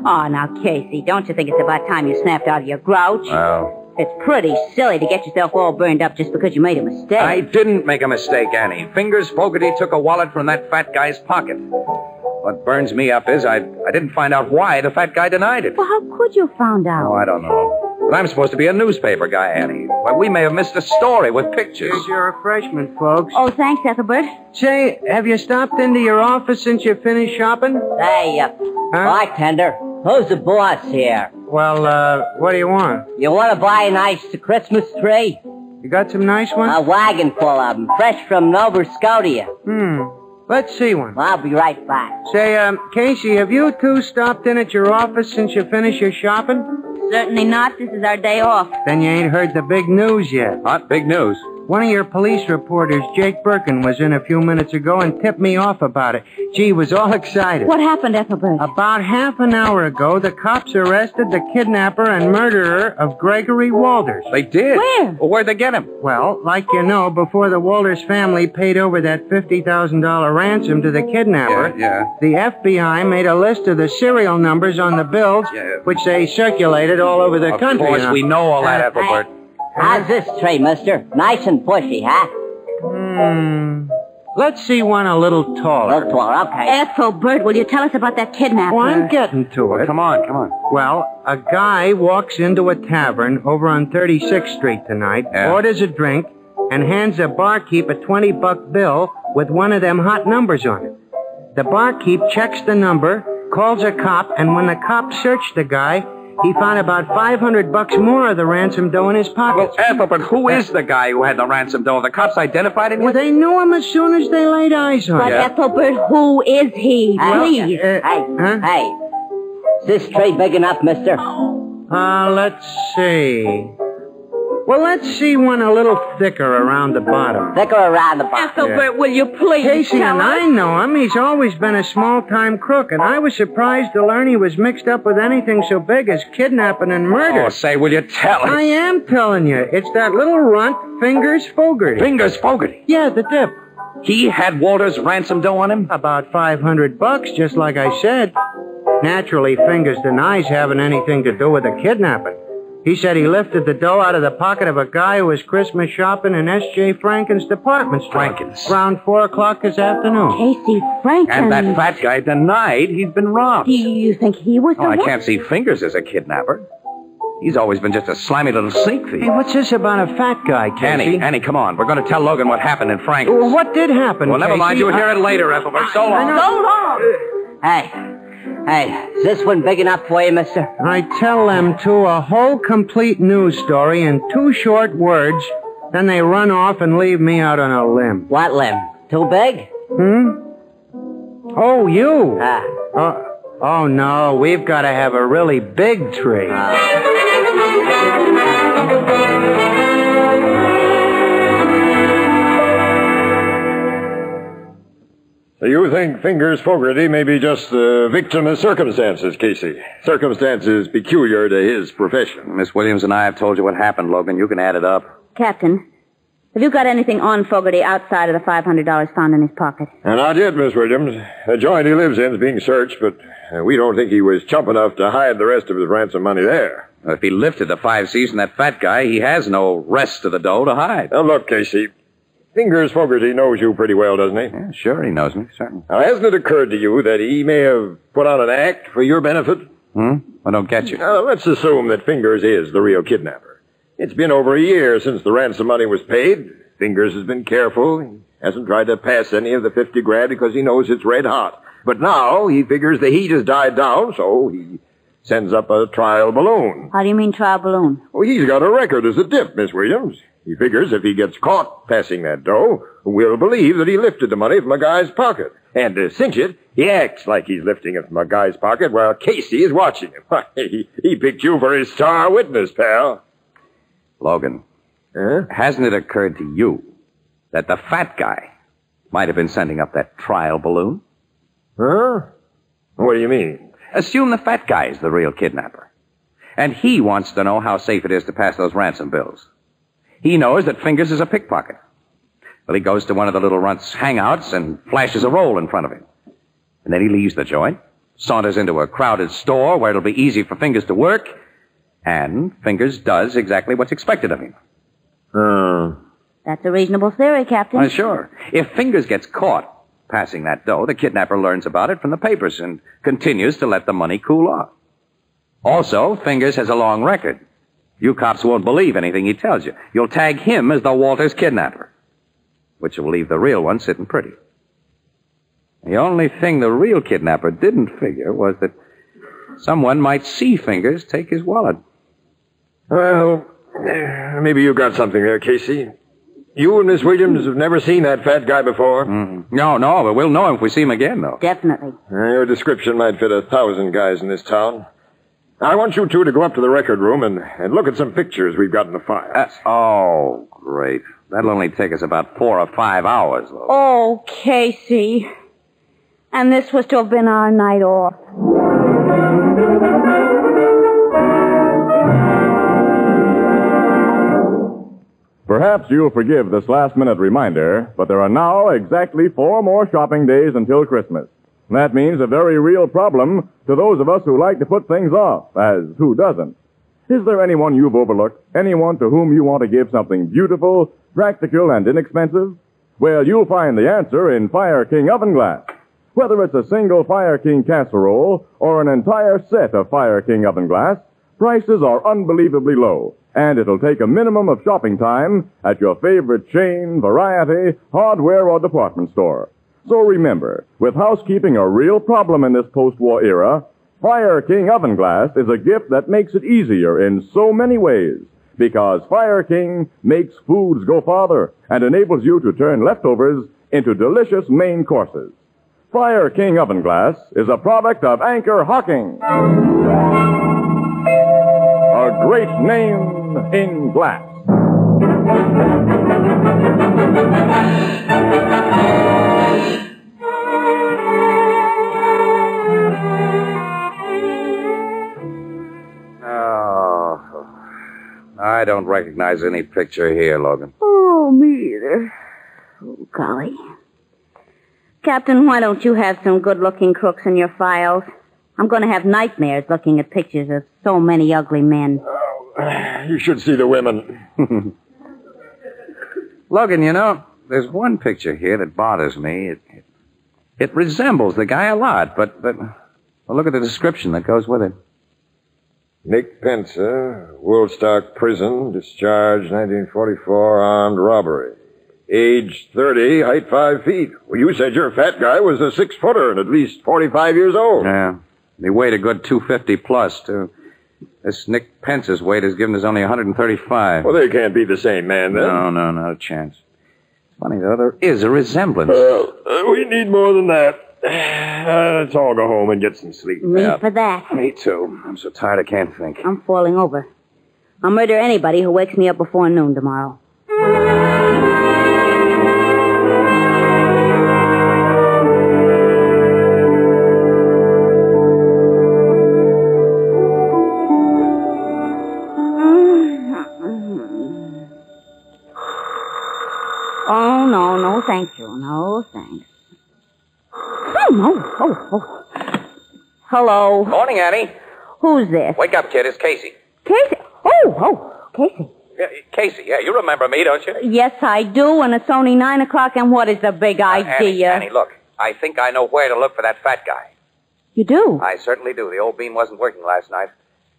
Oh, now, Casey, don't you think it's about time you snapped out of your grouch? Well... It's pretty silly to get yourself all burned up just because you made a mistake. I didn't make a mistake, Annie. Fingers Fogarty took a wallet from that fat guy's pocket. What burns me up is I didn't find out why the fat guy denied it. Well, how could you have found out? Oh, I don't know. But I'm supposed to be a newspaper guy, Annie. Well, we may have missed a story with pictures. Here's your refreshment, folks. Oh, thanks, Ethelbert. Say, have you stopped into your office since you finished shopping? Hey, bartender, who's the boss here? Well, what do you want? You want to buy a nice Christmas tree? You got some nice ones? A wagon full of them, fresh from Nova Scotia. Let's see one. Well, I'll be right back. Say, Casey, have you two stopped in at your office since you finished your shopping? Certainly not. This is our day off. Then you ain't heard the big news yet. What? Big news? One of your police reporters, Jake Birkin, was in a few minutes ago and tipped me off about it. Gee, was all excited. What happened, Ethelbert? About half an hour ago, the cops arrested the kidnapper and murderer of Gregory Walters. They did? Where? Well, where'd they get him? Well, like you know, before the Walters family paid over that $50,000 ransom to the kidnapper, the FBI made a list of the serial numbers on the bills, which they circulated all over the country. Of course, we know all that, Ethelbert. How's this tree, mister? Nice and bushy, huh? Let's see one a little taller. A little taller, okay. Ethelbert, will you tell us about that kidnapper? Oh, I'm getting to it. Come on. Well, a guy walks into a tavern over on 36th Street tonight, orders a drink, and hands a barkeep a $20 bill with one of them hot numbers on it. The barkeep checks the number, calls a cop, and when the cop searched the guy, he found about $500 more of the ransom dough in his pocket. Well, Ethel, but who is the guy who had the ransom dough? The cops identified him? Well, they knew him as soon as they laid eyes on him. But Ethelbert, who is he? Please. Hey. Is this tray big enough, mister? Let's see. Well, let's see one a little thicker around the bottom. Thicker around the bottom. Ethelbert, will you please Casey tell and us? I know him. He's always been a small-time crook, and I was surprised to learn he was mixed up with anything so big as kidnapping and murder. Oh, say, will you tell us? I am telling you. It's that little runt, Fingers Fogarty. Fingers Fogarty? Yeah, the dip. He had Walter's ransom dough on him? About $500, just like I said. Naturally, Fingers denies having anything to do with the kidnapping. He said he lifted the dough out of the pocket of a guy who was Christmas shopping in S.J. Franken's department store. Franken's? Around 4 o'clock this afternoon. Casey Franken. And that fat guy denied he'd been robbed. Do you think he was the Oh, I one? can't see Fingers as a kidnapper. He's always been just a slimy little sink thief. Hey, what's this about a fat guy, Casey? Annie, come on. We're going to tell Logan what happened in Franken's. Well, what did happen, Well, never mind. Casey? You'll hear it later, Ethelbert. So long. So long. Hey, is this one big enough for you, mister? I tell them two a whole complete news story in 2 short words, then they run off and leave me out on a limb. What limb? Too big? Oh, you. Oh, no, we've got to have a really big tree. So you think Fingers Fogarty may be just the victim of circumstances, Casey? Circumstances peculiar to his profession. Miss Williams and I have told you what happened, Logan. You can add it up. Captain, have you got anything on Fogarty outside of the $500 found in his pocket? And I did, Miss Williams. The joint he lives in is being searched, but we don't think he was chump enough to hide the rest of his ransom money there. Well, if he lifted the 5 C's from that fat guy, he has no rest of the dough to hide. Now, look, Casey. Fingers Fogarty knows you pretty well, doesn't he? Yeah, sure, he knows me, certainly. Now, hasn't it occurred to you that he may have put on an act for your benefit? I don't get you. Now, let's assume that Fingers is the real kidnapper. It's been over a year since the ransom money was paid. Fingers has been careful. He hasn't tried to pass any of the $50,000 because he knows it's red hot. But now he figures the heat has died down, so he sends up a trial balloon. How do you mean trial balloon? Well, he's got a record as a dip, Miss Williams. He figures if he gets caught passing that dough, we'll believe that he lifted the money from a guy's pocket. And to cinch it, he acts like he's lifting it from a guy's pocket while Casey is watching him. He picked you for his star witness, pal. Logan, hasn't it occurred to you that the fat guy might have been sending up that trial balloon? Huh? What do you mean? Assume the fat guy is the real kidnapper. And he wants to know how safe it is to pass those ransom bills. He knows that Fingers is a pickpocket. Well, he goes to one of the little runt's hangouts and flashes a roll in front of him. And then he leaves the joint, saunters into a crowded store where it'll be easy for Fingers to work, and Fingers does exactly what's expected of him. That's a reasonable theory, Captain. Why, sure. If Fingers gets caught passing that dough, the kidnapper learns about it from the papers and continues to let the money cool off. Also, Fingers has a long record. You cops won't believe anything he tells you. You'll tag him as the Walters kidnapper, which will leave the real one sitting pretty. The only thing the real kidnapper didn't figure was that someone might see Fingers take his wallet. Well, maybe you got something there, Casey. You and Miss Williams have never seen that fat guy before? No, but we'll know him if we see him again, though. Definitely. Your description might fit 1,000 guys in this town. I want you two to go up to the record room and look at some pictures we've got in the files. Oh, great. That'll only take us about 4 or 5 hours, though. Oh, Casey. And this was to have been our night off. Perhaps you'll forgive this last-minute reminder, but there are now exactly 4 more shopping days until Christmas. That means a very real problem to those of us who like to put things off, as who doesn't? Is there anyone you've overlooked, anyone to whom you want to give something beautiful, practical, and inexpensive? Well, you'll find the answer in Fire King oven glass. Whether it's a single Fire King casserole or an entire set of Fire King oven glass, prices are unbelievably low, and it'll take a minimum of shopping time at your favorite chain, variety, hardware, or department store. So remember, with housekeeping a real problem in this post-war era, Fire King oven glass is a gift that makes it easier in so many ways, because Fire King makes foods go farther and enables you to turn leftovers into delicious main courses. Fire King oven glass is a product of Anchor Hocking, a great name in glass. I don't recognize any picture here, Logan. Oh, me either. Oh, golly. Captain, why don't you have some good-looking crooks in your files? I'm going to have nightmares looking at pictures of so many ugly men. You should see the women. Logan, you know, there's one picture here that bothers me. It resembles the guy a lot, but well, look at the description that goes with it. Nick Pensa, Woolstock Prison, discharged 1944, armed robbery. Age 30, height 5 feet. Well, you said your fat guy was a 6-footer and at least 45 years old. Yeah. He weighed a good 250 plus, too. This Nick Pence's weight is given as only 135. Well, they can't be the same man, then. No, not a chance. Funny, though, there is a resemblance. We need more than that. Let's all go home and get some sleep. Me for that. Me too. I'm so tired I can't think. I'm falling over. I'll murder anybody who wakes me up before noon tomorrow. Oh, no, thank you. No, thanks. Oh. Hello. Morning, Annie. Who's this? Wake up, kid. It's Casey. Casey? Oh, Casey. Yeah, Casey, you remember me, don't you? Yes, I do, and it's only 9 o'clock, and what is the big idea? Annie, look. I think I know where to look for that fat guy. You do? I certainly do. The old beam wasn't working last night.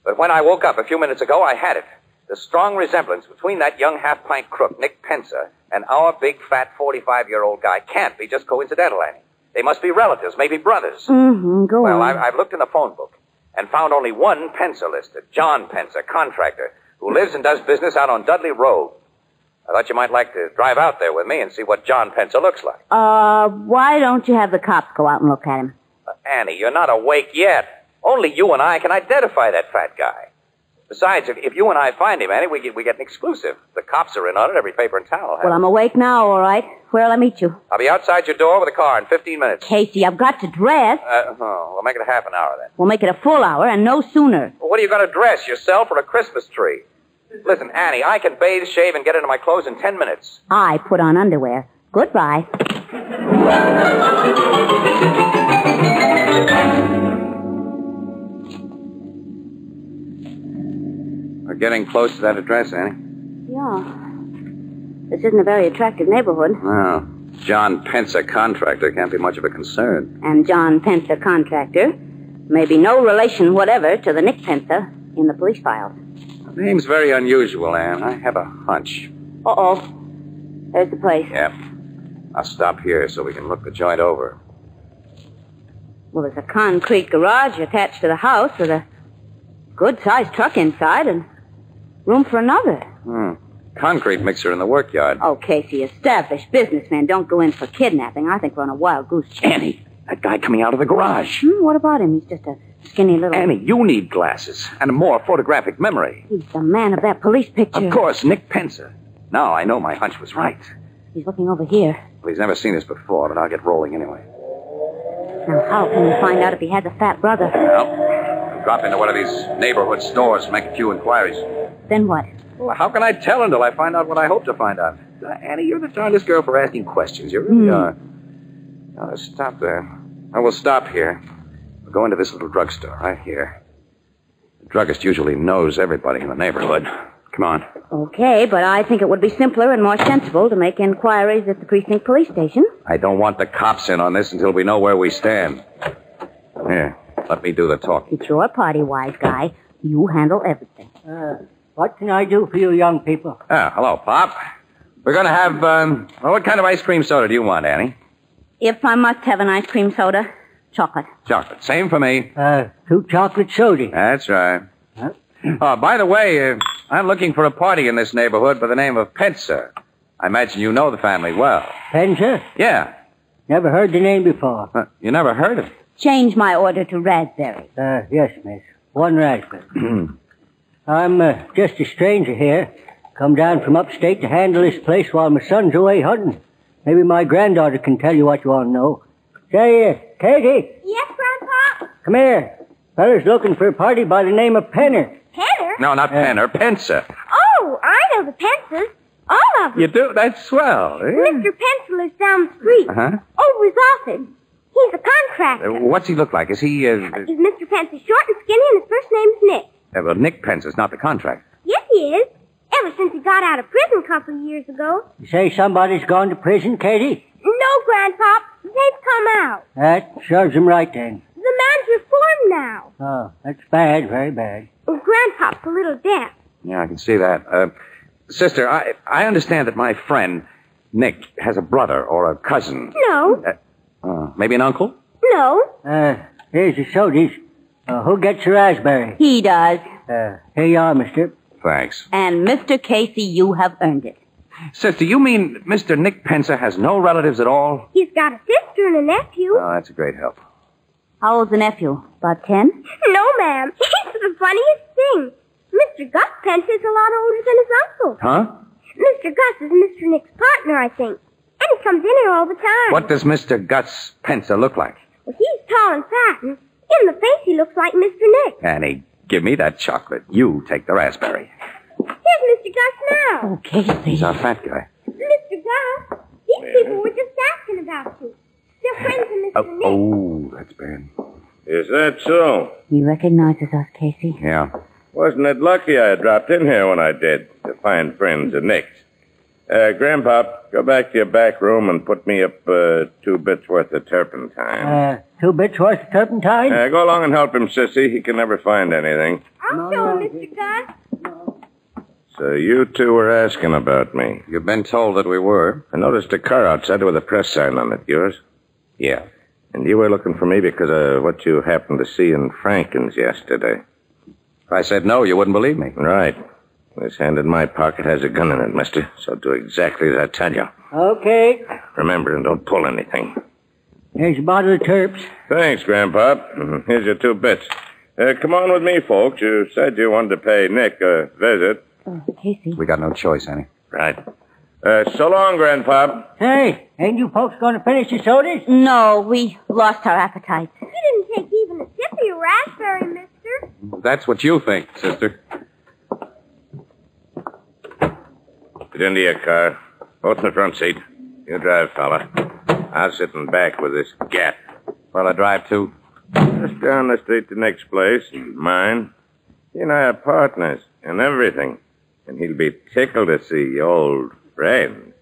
But when I woke up a few minutes ago, I had it. The strong resemblance between that young half-pint crook, Nick Pensa, and our big, fat, 45-year-old guy can't be just coincidental, Annie. They must be relatives, maybe brothers. Go on. Well, I've looked in the phone book and found only one Pensa listed, John Pensa, contractor, who lives and does business out on Dudley Road. I thought you might like to drive out there with me and see what John Pensa looks like. Why don't you have the cops go out and look at him? Annie, you're not awake yet. Only you and I can identify that fat guy. Besides, if you and I find him, Annie, we get an exclusive. The cops are in on it. Every paper in town will have Well, I'm awake now, all right. Where'll I meet you? I'll be outside your door with a car in 15 minutes. Casey, I've got to dress. We'll make it a half an hour then. We'll make it a full hour and no sooner. Well, what are you going to dress, yourself or a Christmas tree? Listen, Annie, I can bathe, shave, and get into my clothes in 10 minutes. I put on underwear. Goodbye. We're getting close to that address, Annie. Yeah. This isn't a very attractive neighborhood. Oh. John Pensa, contractor, can't be much of a concern. And John Pensa, contractor, may be no relation whatever to the Nick Pensa in the police files. The name's very unusual, Anne. I have a hunch. Uh-oh. There's the place. Yeah. I'll stop here so we can look the joint over. Well, there's a concrete garage attached to the house with a good-sized truck inside and room for another. Concrete mixer in the workyard. Oh, Casey, established businessmen don't go in for kidnapping. I think we're on a wild goose chase. Annie, that guy coming out of the garage. What about him? He's just a skinny little... Annie, you need glasses and a more photographic memory. He's the man of that police picture. Of course, Nick Pensa. Now I know my hunch was right. He's looking over here. Well, he's never seen us before, but I'll get rolling anyway. Now, how can we find out if he has a fat brother? Well, drop into one of these neighborhood stores and make a few inquiries. Then what? Well, how can I tell until I find out what I hope to find out? Annie, you're the darndest girl for asking questions. You really are. Now, let's stop there. I will stop here. We'll go into this little drugstore right here. The druggist usually knows everybody in the neighborhood. Come on. Okay, but I think it would be simpler and more sensible to make inquiries at the precinct police station. I don't want the cops in on this until we know where we stand. Here, let me do the talking. It's your party, wise guy. You handle everything. What can I do for you young people? Hello, Pop. We're going to have, what kind of ice cream soda do you want, Annie? If I must have an ice cream soda, Chocolate. Chocolate. Same for me. 2 chocolate sodas. That's right. Oh, by the way, I'm looking for a party in this neighborhood by the name of Pensa. I imagine you know the family well. Pensa? Yeah. Never heard the name before. You never heard of it? Change my order to raspberry. Yes, miss. 1 raspberry. I'm just a stranger here. Come down from upstate to handle this place while my son's away hunting. Maybe my granddaughter can tell you what you want to know. Say, Katie. Yes, Grandpa? Come here. Fella's looking for a party by the name of Penner. Penner? No, not Penner. Pensa. Oh, I know the Pensas. All of them. You do? That's swell. Eh? Mr. Pencil lives down the street. Uh-huh. Over his office. He's a contractor. What's he look like? Is he, Is Mr. Pensa short and skinny, and his first name's Nick. well, Nick Pensa's not the contract. Yes, he is. Ever since he got out of prison a couple of years ago. You say somebody's gone to prison, Katie? No, Grandpop. They've come out. That serves him right, then. The man's reformed now. Oh, that's bad, very bad. Grandpop's a little deaf. Yeah, I can see that. Sister, I understand that my friend, Nick, has a brother or a cousin. No. Maybe an uncle? No. Here's the sodas. Who gets the raspberry? He does. Here you are, mister. Thanks. And Mr. Casey, you have earned it. Sister, you mean Mr. Nick Pensa has no relatives at all? He's got a sister and a nephew. Oh, that's a great help. How old's the nephew? About 10? No, ma'am. It's the funniest thing. Mr. Gus Pensa is a lot older than his uncle. Huh? Mr. Gus is Mr. Nick's partner, I think. And he comes in here all the time. What does Mr. Gus Pensa look like? Well, he's tall and fat, and in the face he looks like Mr. Nick. Annie, give me that chocolate. You take the raspberry. Here's Mr. Gus now. Oh, Casey. He's our fat guy. Mr. Gus, these people were just asking about you. They're friends of Mr. Nick. Oh, that's bad. Is that so? He recognizes us, Casey. Yeah. Wasn't it lucky I dropped in here when I did to find friends of Nick's? Grandpop, go back to your back room and put me up 2 bits worth of turpentine. 2 bits worth of turpentine? Go along and help him, Sissy. He can never find anything. I'll show him, Mr. Gus. So you two were asking about me. You've been told that we were. I noticed a car outside with a press sign on it. Yours? Yeah. And you were looking for me because of what you happened to see in Franken's yesterday. If I said no, you wouldn't believe me. Right. This hand in my pocket has a gun in it, mister. So do exactly as I tell you. Okay. Remember, and don't pull anything. Here's a bottle of terps. Thanks, Grandpop. Here's your 2 bits. Come on with me, folks. You said you wanted to pay Nick a visit. Casey. We got no choice, Annie. Right. So long, Grandpop. Hey, ain't you folks going to finish your sodas? No, we lost our appetite. You didn't take even a sip of your raspberry, mister. That's what you think, sister. Get into your car. Both in the front seat. You drive, fella. I'll sit in back with this gat. Well, I drive, too. Just down the street to Nick's place. Mine. He and I are partners in everything. And he'll be tickled to see old friends.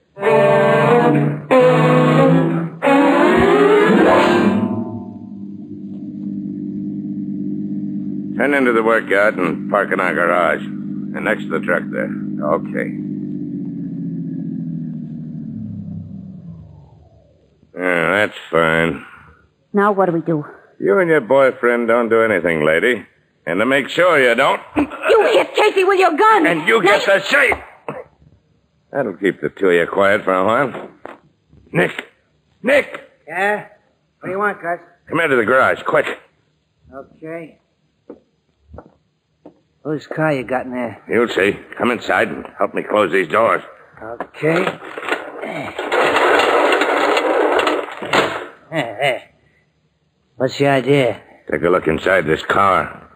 Turn into the workyard and park in our garage. And next to the truck there. Okay. Yeah, that's fine. Now what do we do? You and your boyfriend don't do anything, lady. And to make sure you don't... You hit Casey with your gun! And you get the shape! That'll keep the two of you quiet for a while. Nick! Nick! Yeah? What do you want, Gus? Come into the garage, quick. Okay. Whose car you got in there? You'll see. Come inside and help me close these doors. Okay. Hey. What's the idea? Take a look inside this car.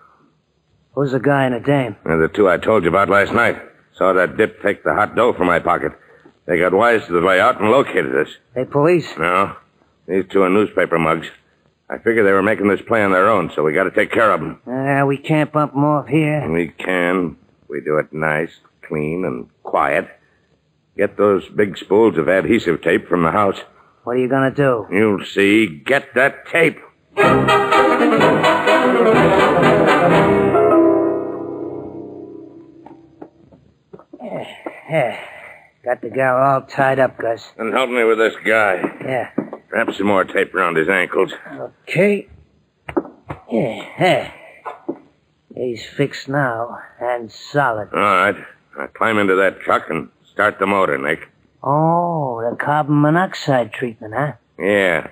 Who's the guy and the dame? They're the two I told you about last night. Saw that dip take the hot dough from my pocket. They got wise to the layout and located us. They police? No. These two are newspaper mugs. I figure they were making this play on their own, so we got to take care of them. We can't bump them off here. We can. We do it nice, clean, and quiet. Get those big spools of adhesive tape from the house. What are you going to do? You'll see. Get that tape. Got the gal all tied up, Gus. And help me with this guy. Yeah. Wrap some more tape around his ankles. Okay. Yeah. He's fixed now, and solid. All right. Now climb into that truck and start the motor, Nick. Oh, the carbon monoxide treatment, huh? Yeah.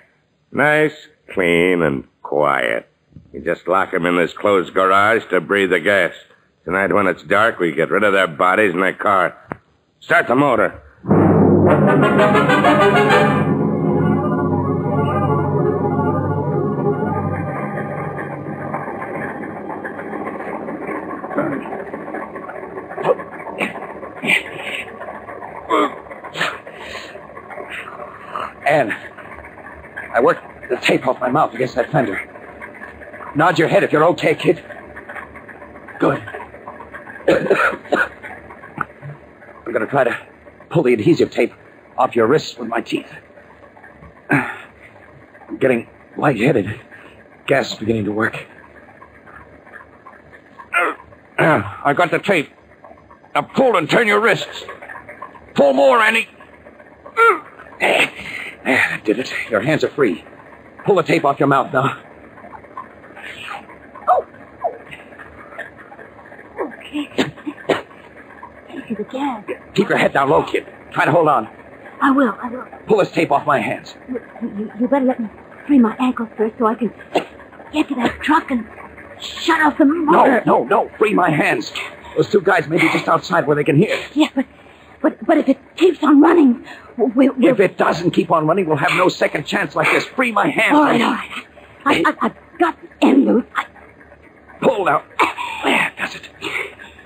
Nice, clean, and quiet. You just lock them in this closed garage to breathe the gas. Tonight when it's dark, we get rid of their bodies in their car. Start the motor. Ann, I worked the tape off my mouth against that fender. Nod your head if you're okay, kid. Good. I'm going to try to pull the adhesive tape off your wrists with my teeth. I'm getting lightheaded. Gas is beginning to work. I got the tape. Now pull and turn your wrists. Pull more, Annie. That did it. Your hands are free. Pull the tape off your mouth now. Okay. Take it again. Keep your head down low, kid. Try to hold on. I will. Pull this tape off my hands. You better let me free my ankles first so I can get to that truck and shut off the motor. No. Free my hands. Those two guys may be just outside where they can hear. Yeah, but if it keeps on running, we'll... If it doesn't keep on running, we'll have no second chance like this. Free my hands. All right. I've got the end loose. Pull now. There, does it.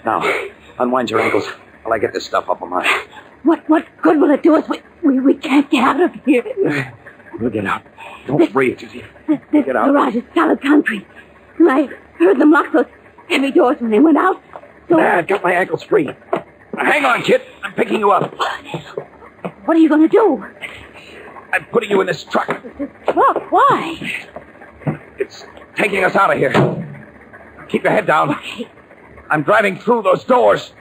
Now, unwind your ankles while I get this stuff off of mine. What good will it do us? We can't get out of here. We'll get out. Don't breathe, Susie. This Get out. garage is solid concrete. And I heard them lock those heavy doors when they went out. So... There, I've got my ankles free. Now, hang on, kid. I'm picking you up. What are you going to do? I'm putting you in this truck. Truck? Why? It's taking us out of here. Keep your head down. Okay. I'm driving through those doors.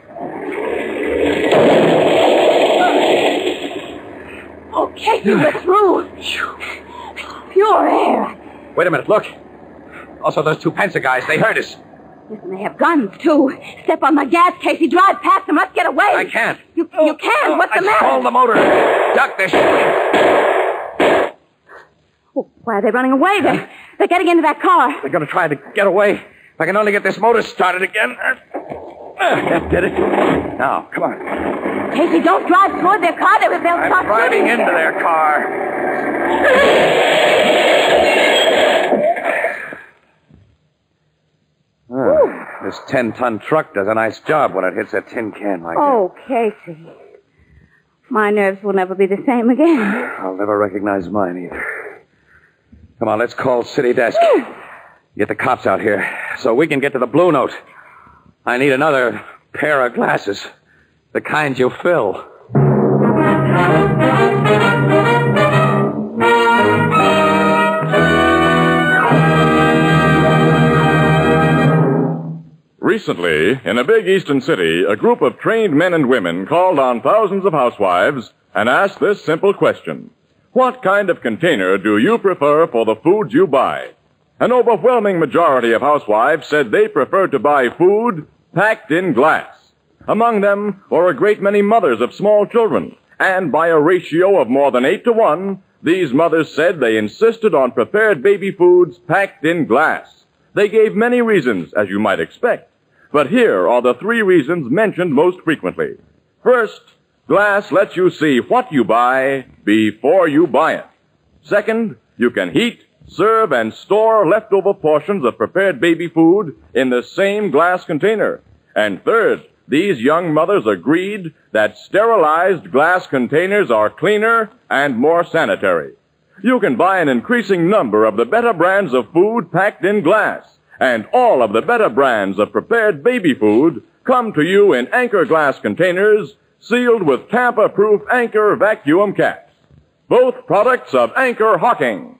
Okay, we're through. Pure air. Wait a minute, look. Also, those two Pensa guys, they heard us. Listen, they have guns, too. Step on my gas, Casey. Drive past them. Let's get away. I can't. You can. What's the matter? Stall the motor. Duck, they're shooting. Oh, why are they running away? They're getting into that car. They're going to try to get away. If I can only get this motor started again. That did it. Now, come on. Casey, don't drive toward their car. They'll I'm start driving shooting. into their car. This 10-ton truck does a nice job when it hits a tin can like that. Oh, Casey. My nerves will never be the same again. I'll never recognize mine either. Come on, let's call City Desk. Get the cops out here so we can get to the Blue Note. I need another pair of glasses. The kind you fill. Recently, in a big eastern city, a group of trained men and women called on thousands of housewives and asked this simple question. What kind of container do you prefer for the foods you buy? An overwhelming majority of housewives said they preferred to buy food packed in glass. Among them were a great many mothers of small children, and by a ratio of more than 8-to-1, these mothers said they insisted on prepared baby foods packed in glass. They gave many reasons, as you might expect, but here are the 3 reasons mentioned most frequently. First, glass lets you see what you buy before you buy it. Second, you can heat, serve, and store leftover portions of prepared baby food in the same glass container. And third, these young mothers agreed that sterilized glass containers are cleaner and more sanitary. You can buy an increasing number of the better brands of food packed in glass, and all of the better brands of prepared baby food come to you in Anchor glass containers sealed with tamper-proof Anchor vacuum caps. Both products of Anchor Hocking.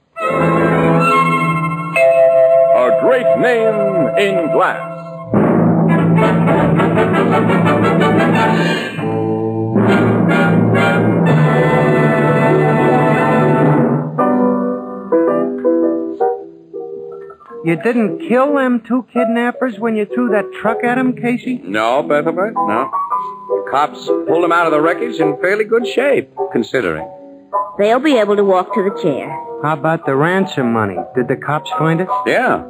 A great name in glass. You didn't kill them two kidnappers when you threw that truck at them, Casey? No, Ethelbert, no. The cops pulled him out of the wreckage in fairly good shape, considering. They'll be able to walk to the chair. How about the ransom money? Did the cops find it? Yeah.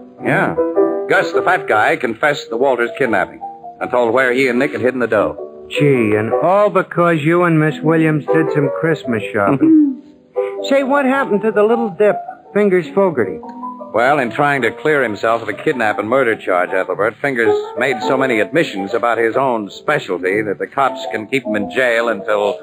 Gus, the fat guy, confessed the Walters kidnapping and told where he and Nick had hidden the dough. Gee, and all because you and Miss Williams did some Christmas shopping. Say, what happened to the little dip, Fingers Fogarty? Well, in trying to clear himself of the kidnap and murder charge, Ethelbert, Fingers made so many admissions about his own specialty that the cops can keep him in jail until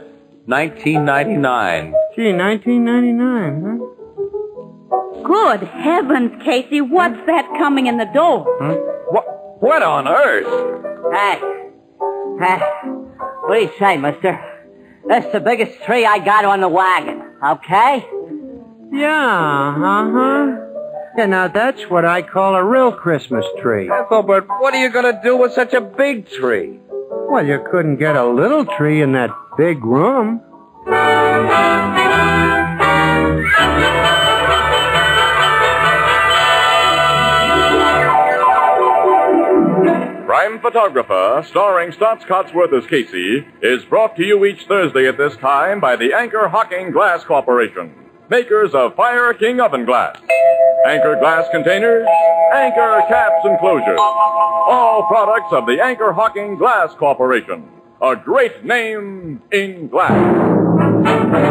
1999. Gee, 1999, huh? Good heavens, Casey, what's that coming in the door? Huh? What on earth? Hey, what do you say, mister? That's the biggest tree I got on the wagon, okay? Yeah, uh-huh. Yeah, now that's what I call a real Christmas tree. Ethelbert, what are you going to do with such a big tree? Well, you couldn't get a little tree in that big room. Crime Photographer, starring Stotts Cotsworth as Casey, is brought to you each Thursday at this time by the Anchor Hocking Glass Corporation, makers of Fire King Oven Glass. Anchor glass containers, Anchor caps and closures. All products of the Anchor Hocking Glass Corporation. A great name in glass.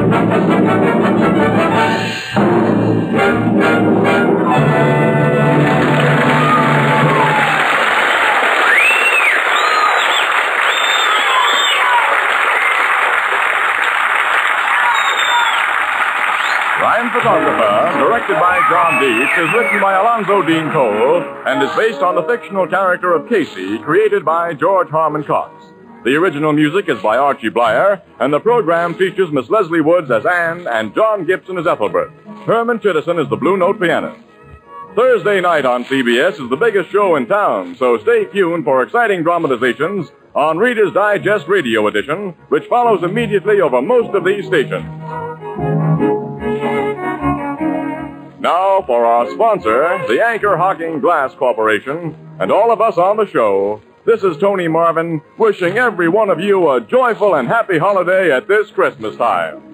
Crime Photographer, directed by John Dietz, is written by Alonzo Dean Cole and is based on the fictional character of Casey, created by George Harmon Cox. The original music is by Archie Blyer, and the program features Miss Leslie Woods as Anne and John Gibson as Ethelbert. Herman Chittison is the Blue Note pianist. Thursday night on CBS is the biggest show in town, so stay tuned for exciting dramatizations on Reader's Digest Radio Edition, which follows immediately over most of these stations. Now, for our sponsor, the Anchor Hocking Glass Corporation, and all of us on the show, this is Tony Marvin wishing every one of you a joyful and happy holiday at this Christmas time.